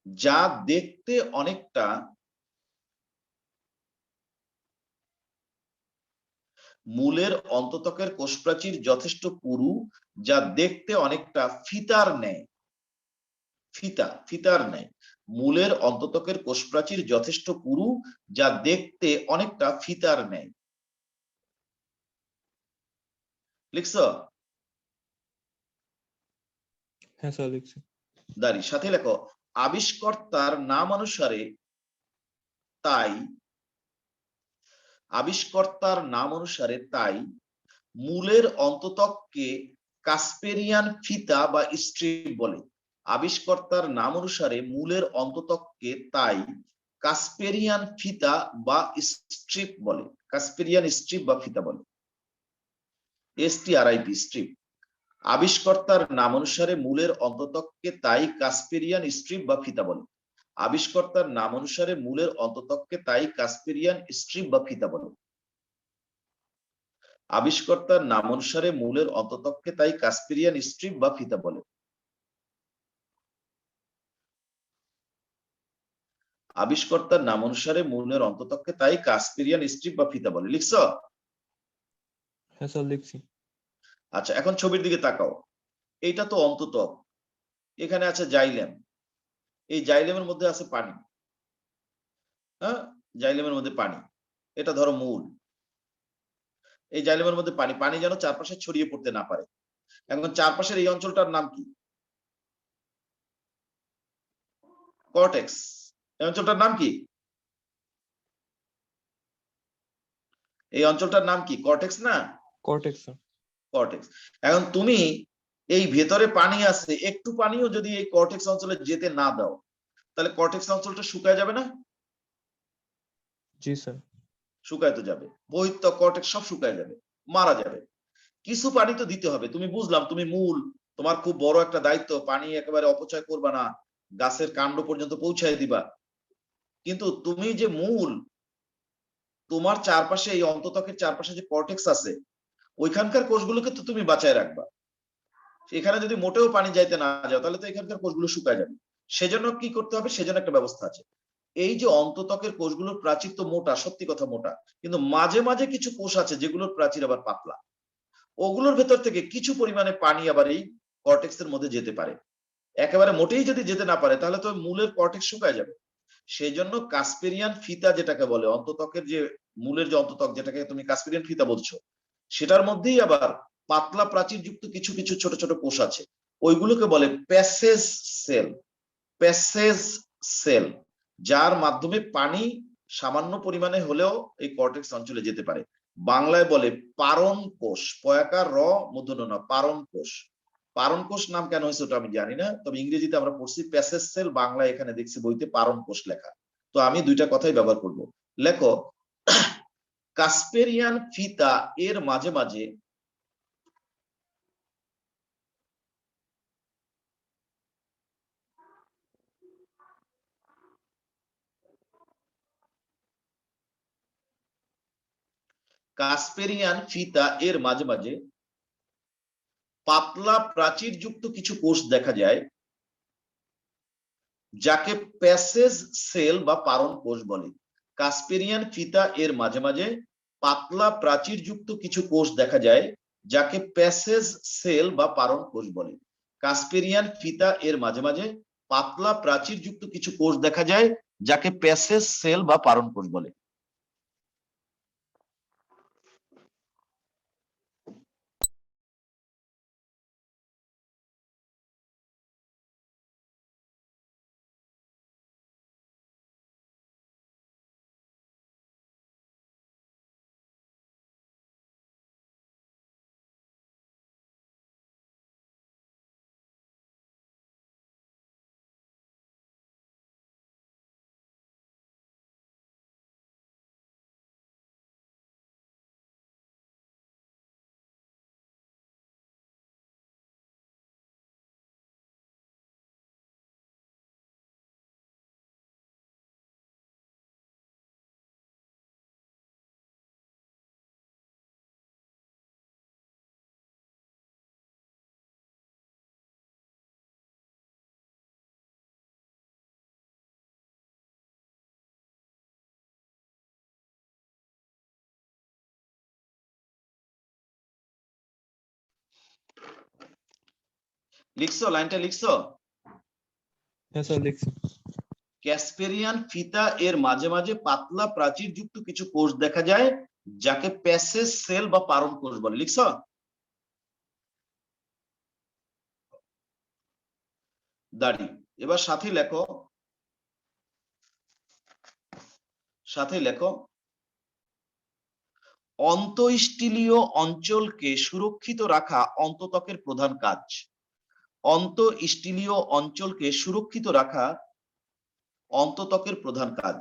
যা দেখতে অনেকটা মূলের অন্ততকের কোষপ্রাচীর যথেষ্ট পুরু, যা দেখতে অনেকটা ফিতার ন্যায়। ফিতার ন্যায়। মূলের অন্ততকের কোষপ্রাচীর যথেষ্ট পুরু, যা দেখতে অনেকটা ফিতার ন্যায়। লিখছো? হ্যাঁ স্যার লিখছি। দাঁড়ি সাথে লেখো, আবিষ্কর্তার নাম অনুসারে তাই, আবিষ্কর্তার নাম অনুসারে তাই মূলের অন্ততককে কাসপেরিয়ান ফিতা বা স্ট্রিপ বলে। আবিষ্কর্তার নাম অনুসারে মূলের অন্ততককে তাই কাসপেরিয়ান ফিতা বা স্ট্রিপ বলে, কাসপেরিয়ান স্ট্রিপ বা ফিতা বলে, এসটিআরআইপি স্ট্রিপ। আবিষ্কর্তার নাম অনুসারে মূলের অন্ততককে তাই কাসপেরিয়ান স্ট্রিপ বা ফিতা বলে। আবিষ্কর্তার নাম অনুসারে মূলের অন্ততককে তাই কাসপেরিয়ান স্ট্রিপ বা ফিতা বলে। আবিষ্কর্তার নাম অনুসারে মূলের অন্ততককে তাই কাসপেরিয়ান স্ট্রিপ বা ফিতা বলে। আবিষ্কর্তার নাম অনুসারে মূলের অন্ততককে তাই কাসপেরিয়ান স্ট্রিপ বা ফিতা বলে। লিখছো? হ্যাঁ স্যার লিখছি। আচ্ছা, এখন ছবির দিকে তাকাও। এইটা তো অন্ততক, এখানে আছে জাইলেম, এই জাইলেমের মধ্যে আছে পানি। হ্যাঁ, জাইলেমের মধ্যে পানি, এটা ধরো মূল। এই জাইলেমের মধ্যে পানি, পানি যেন চারপাশে ছড়িয়ে পড়তে না পারে। এখন চারপাশের এই অঞ্চলটার নাম কি? কর্টেক্স। এই অঞ্চলটার নাম কি? এই অঞ্চলটার নাম কি? কর্টেক্স না? Cortex sir. কর্টেক্স। এখন তুমি এই ভেতরে পানি আছে, একটু পানিও যদি এই কর্টেক্স অঞ্চলে যেতে না দাও, তাহলে কর্টেক্স অঞ্চলটা শুকায় যাবে না? জি স্যার। শুকায় তো যাবে, বহিঃ কর্টেক্স সব শুকায় যাবে, মারা যাবে। কিছু পানি তো দিতে হবে। তুমি বুঝলাম তুমি মূল, তোমার খুব বড় একটা দায়িত্ব, পানি একেবারে অপচয় করবা না, গাছের কাণ্ড পর্যন্ত পৌঁছায় দিবা। কিন্তু তুমি যে মূল, তোমার চারপাশে এই অন্ততকের চারপাশে যে কর্টেক্স আছে, ওইখানকার কোষগুলোকে তো তুমি বাঁচায় রাখবা। এখানে যদি মোটেও পানি যাইতে না যাও, তাহলে তো এখানকার কোষগুলো শুকায় যাবে। সেজন্য কি করতে হবে? সেজন্য একটা ব্যবস্থা আছে। এই যে অন্ততকের কোষগুলোর প্রাচীর তো মোটা, সত্যি কথা মোটা, কিন্তু মাঝে মাঝে কিছু কোষ আছে যেগুলোর প্রাচীর আবার পাতলা। ওগুলোর ভেতর থেকে কিছু পরিমাণে পানি আবার এই কর্টেক্সের মধ্যে যেতে পারে। একেবারে মোটেই যদি যেতে না পারে, তাহলে তো মূলের কর্টেক্স শুকায় যাবে। সেই জন্য কাসপেরিয়ান ফিতা যেটাকে বলে, অন্ততকের যে মূলের যে অন্ততক, যেটাকে তুমি কাসপেরিয়ান ফিতা বলছো, সেটার মধ্যেই আবার পাতলা প্রাচীর যুক্ত কিছু কিছু ছোট ছোট কোষ আছে, ওইগুলোকে বলে প্যাসেজ সেল। প্যাসেজ সেল, যার মাধ্যমে পানি সামান্য পরিমাণে হলেও এই কর্টেক্স অঞ্চলে যেতে পারে। বাংলায় বলে পারণ কোষ, পয়াকার র মূর্ধন্য ন, পারণ কোষ। পারণ কোষ নাম কেন হয়েছে ওটা আমি জানি না, তবে ইংরেজিতে আমরা পড়ছি প্যাসেজ সেল, বাংলায় এখানে দেখছি বইতে পারণ কোষ লেখা। তো আমি দুইটা কথাই ব্যবহার করব। লেখো, কাসপেরিয়ান ফিতা এর মাঝে মাঝে কাসপেরিয়ান ফিতা এর মাঝে মাঝে পাতলা প্রাচীর যুক্ত কিছু কোষ দেখা যায়, যাকে প্যাসেজ সেল বা পারণ কোষ বলে। কাসপেরিয়ান ফিতা এর মাঝে মাঝে পাতলা প্রাচীর যুক্ত কিছু কোষ দেখা যায়, যাকে প্যাসেজ সেল বা পারণ কোষ বলে। কাসপেরিয়ান ফিতা এর মাঝে মাঝে পাতলা প্রাচীর যুক্ত কিছু কোষ দেখা যায়, যাকে প্যাসেজ সেল বা পারণ কোষ বলে। লিখছো? লাইনটা লিখছো? হ্যাঁ স্যার লিখছি। ক্যাসপেরিয়ান ফিতা এর মাঝে মাঝে পাতলা প্রাচীর যুক্ত কিছু কোষ দেখা যায়, যাকে প্যাসেজ সেল বা পারণ কোষ বলে। লিখছো? দাঁড়ি। এবার সাথে লেখো, সাথে লেখো, অন্তঃস্টিলীয় অঞ্চলকে সুরক্ষিত রাখা অন্ততকের প্রধান কাজ। অন্তঃস্টিলীয় অঞ্চলকে সুরক্ষিত রাখা অন্ততকের প্রধান কাজ।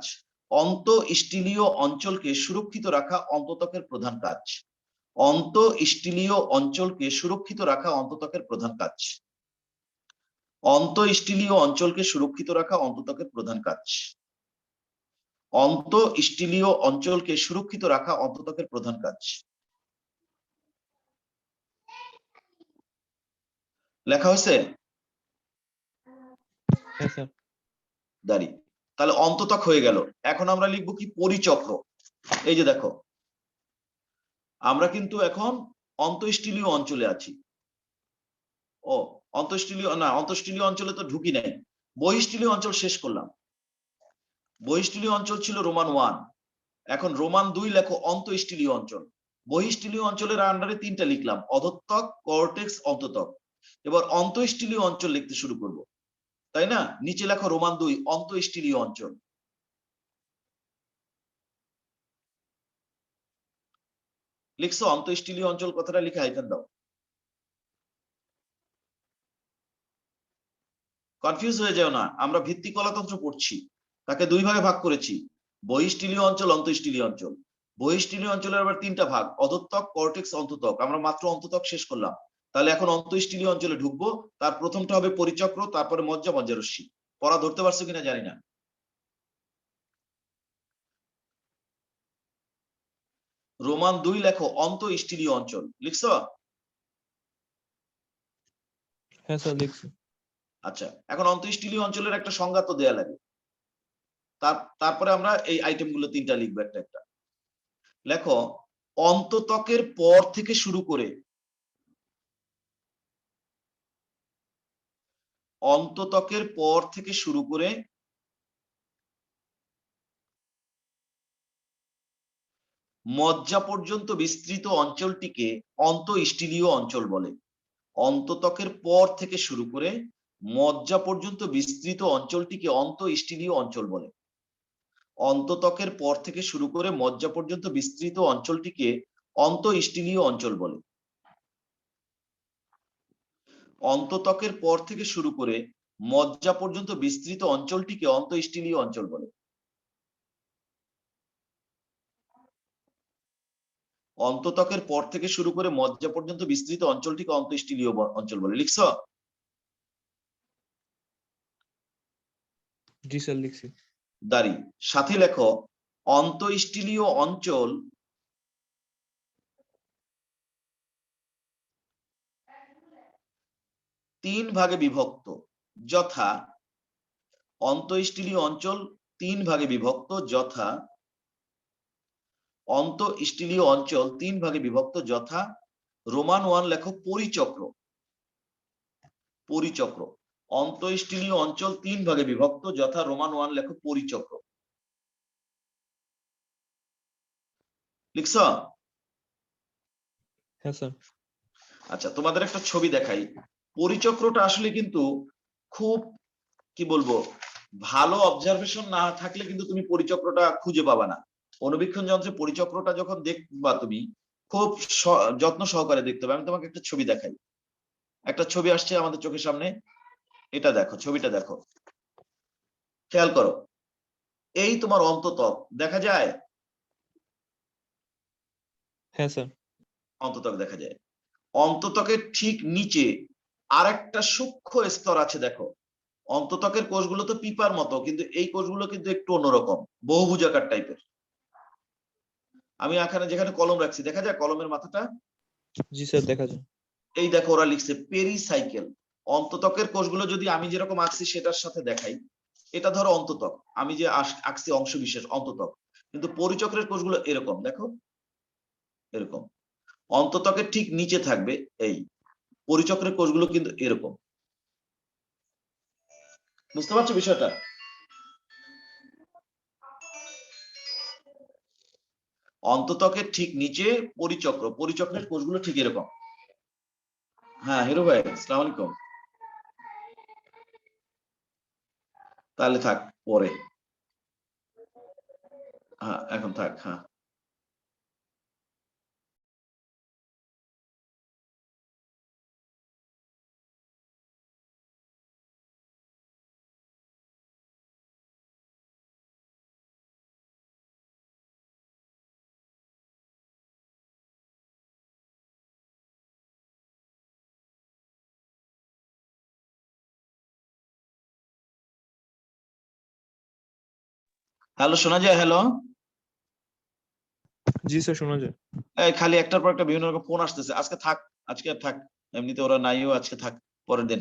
অন্তঃস্টিলীয় অঞ্চলকে সুরক্ষিত রাখা অন্ততকের প্রধান কাজ। অন্তঃস্টিলীয় অঞ্চলকে সুরক্ষিত রাখা অন্ততকের প্রধান কাজ। অন্তঃস্টিলীয় অঞ্চলকে সুরক্ষিত রাখা অন্তত্বকের প্রধান কাজ। অন্তঃস্টিলীয় অঞ্চলকে সুরক্ষিত রাখা অন্তত্বকের প্রধান কাজ। লেখা হয়েছে? হ্যাঁ স্যার। দাঁড়ি, তাহলে অন্তত্বক হয়ে গেল। এখন আমরা লিখবো কি? পরিচক্র। এই যে দেখো, আমরা কিন্তু এখন অন্তঃস্টিলীয় অঞ্চলে আছি। ও, অন্তঃস্টিলীয় না, অন্তঃস্টিলীয় অঞ্চলে তো ঢুকি নাই, বহিঃস্টিলীয় অঞ্চল শেষ করলাম। বহিঃস্টিলীয় অঞ্চল ছিল রোমান 1, এখন রোমান 2 লেখো অন্তঃস্টিলীয় অঞ্চল। বহিঃস্টিলীয় অঞ্চলের আন্ডারে 3টা লিখলাম, অধঃত্বক, কর্টেক্স, অন্তত্বক। এবার অন্তঃস্টিলীয় অঞ্চল লিখতে শুরু করব, তাই না? নিচে লেখো রোমান 2 অন্তঃস্টিলীয় অঞ্চল। লিখছো অন্তঃস্টিলীয় অঞ্চল কথাটা লিখে হাইফেন দাও। কনফিউজ হয়ে যাও না, আমরা ভিত্তি কলাতন্ত্র পড়ছি, তাকে 2 ভাগে ভাগ করেছি, বহিঃস্টিলীয় অঞ্চল, অন্তঃস্টিলীয় অঞ্চল। বহিঃস্টিলীয় অঞ্চলের আবার 3টা ভাগ, অধঃত্বক, কর্টেক্স, অন্তত্বক। আমরা মাত্র অন্তত্বক শেষ করলাম, তাহলে এখন অন্তঃস্টিলীয় অঞ্চলে ঢুকবো। তার প্রথমটা হবে পরিচক্র, তারপরে মজ্জা, মজ্জারশ্মি। পড়া ধরতে পারছো কিনা জানি না। রোমান 2 লেখো অন্তঃস্টিলীয় অঞ্চল, লিখছো? হ্যাঁ স্যার লিখছি। আচ্ছা, এখন অন্তঃস্টিলীয় অঞ্চলের একটা সংজ্ঞা তো দেয়া লাগে, তারপরে আমরা এই আইটেম গুলো 3টা লিখবো একটা একটা। লেখো, অন্তত্বকের পর থেকে শুরু করে, অন্তত্বকের পর থেকে শুরু করে মজ্জা পর্যন্ত বিস্তৃত অঞ্চলটিকে অন্তঃস্টিলীয় অঞ্চল বলে। অন্তত্বকের পর থেকে শুরু করে মজ্জা পর্যন্ত বিস্তৃত অঞ্চলটিকে অন্তঃস্টিলীয় অঞ্চল বলে। অন্তত্বকের পর থেকে শুরু করে মজ্জা পর্যন্ত বিস্তৃত অঞ্চলটিকে অন্তঃস্টিলীয় অঞ্চল বলে। অন্তত্বকের পর থেকে শুরু করে মজ্জা পর্যন্ত বিস্তৃত অঞ্চলটিকে অন্তঃস্টিলীয় অঞ্চল বলে। অন্তত্বকের পর থেকে শুরু করে মজ্জা পর্যন্ত বিস্তৃত অঞ্চলটিকে অন্তঃস্টিলীয় অঞ্চল বলে। লিখছো? জি স্যার লিখছি। দাঁড়ি, সাথে লেখো, অন্তঃস্টিলীয় অঞ্চল তিন ভাগে বিভক্ত, যথা অন্তঃস্টিলীয় অঞ্চল 3 ভাগে বিভক্ত, যথা অন্তঃস্টিলীয় অঞ্চল 3 ভাগে বিভক্ত, যথা রোমান 1 লেখো পরিচক্র। পরিচক্র, অন্তঃস্টিলীয় অঞ্চল 3 ভাগে বিভক্ত, যথা রোমান 1 লেখো পরিচক্র। লিখছো? হ্যাঁ স্যার। আচ্ছা, তোমাদের একটা ছবি দেখাই। পরিচক্রটা আসলে কিন্তু খুব, কি বলবো, ভালো অবজারভেশন না থাকলে কিন্তু তুমি পরিচক্রটা খুঁজে পাবা না। অনুবীক্ষণ যন্ত্রে পরিচক্রটা যখন দেখবা তুমি খুব যত্ন সহকারে দেখতে হবে। আমি তোমাকে একটা ছবি দেখাই, একটা ছবি আসছে আমাদের চোখের সামনে, এটা দেখো, ছবিটা দেখো, খেয়াল করো। এই তোমার অন্তত্বক দেখা যায়? হ্যাঁ স্যার। অন্তত্বক দেখা যায়। অন্তত্বকের ঠিক নিচে আরেকটা সূক্ষ্ম স্তর আছে, দেখো। অন্তত্বকের কোষগুলো তো পিপার মতো, কিন্তু এই কোষগুলো কিন্তু একটু অন্যরকম, বহুভুজাকার টাইপের। আমি এখানে যেখানে কলম রাখছি দেখা যায় কলমের মাথাটা? জি স্যার দেখা যায়। এই দেখো, ওরা লিখছে পেরিসাইকেল। অন্তত্বকের কোষগুলো যদি আমি যেরকম আঁকছি সেটার সাথে দেখাই, এটা ধরো অন্তত্বক, আমি যে আঁকছি অংশ বিশেষ অন্তত্বক, কিন্তু পরিচক্রের কোষগুলো এরকম, দেখো এরকম। অন্তত্বকের ঠিক নিচে থাকবে এই, পরিচক্রের কোষগুলো কিন্তু এরকম। বুঝতে পারছো বিষয়টা? অন্তত্বকের ঠিক নিচে পরিচক্র, পরিচক্রের কোষগুলো ঠিক এরকম। হ্যাঁ হিরো ভাই, আসসালামু আলাইকুম। তাহলে থাক, পরে। হ্যাঁ এখন থাক, হ্যাঁ। হ্যালো, শোনা যায়? হ্যালো, জি স্যার, শোনা যায়। এই খালি একটার পর একটা বিভিন্ন রকম ফোন আসতেছে। আজকে থাক, আজকে আর থাক, এমনিতে ওরা নাইও, আজকে থাক, পরের দিন।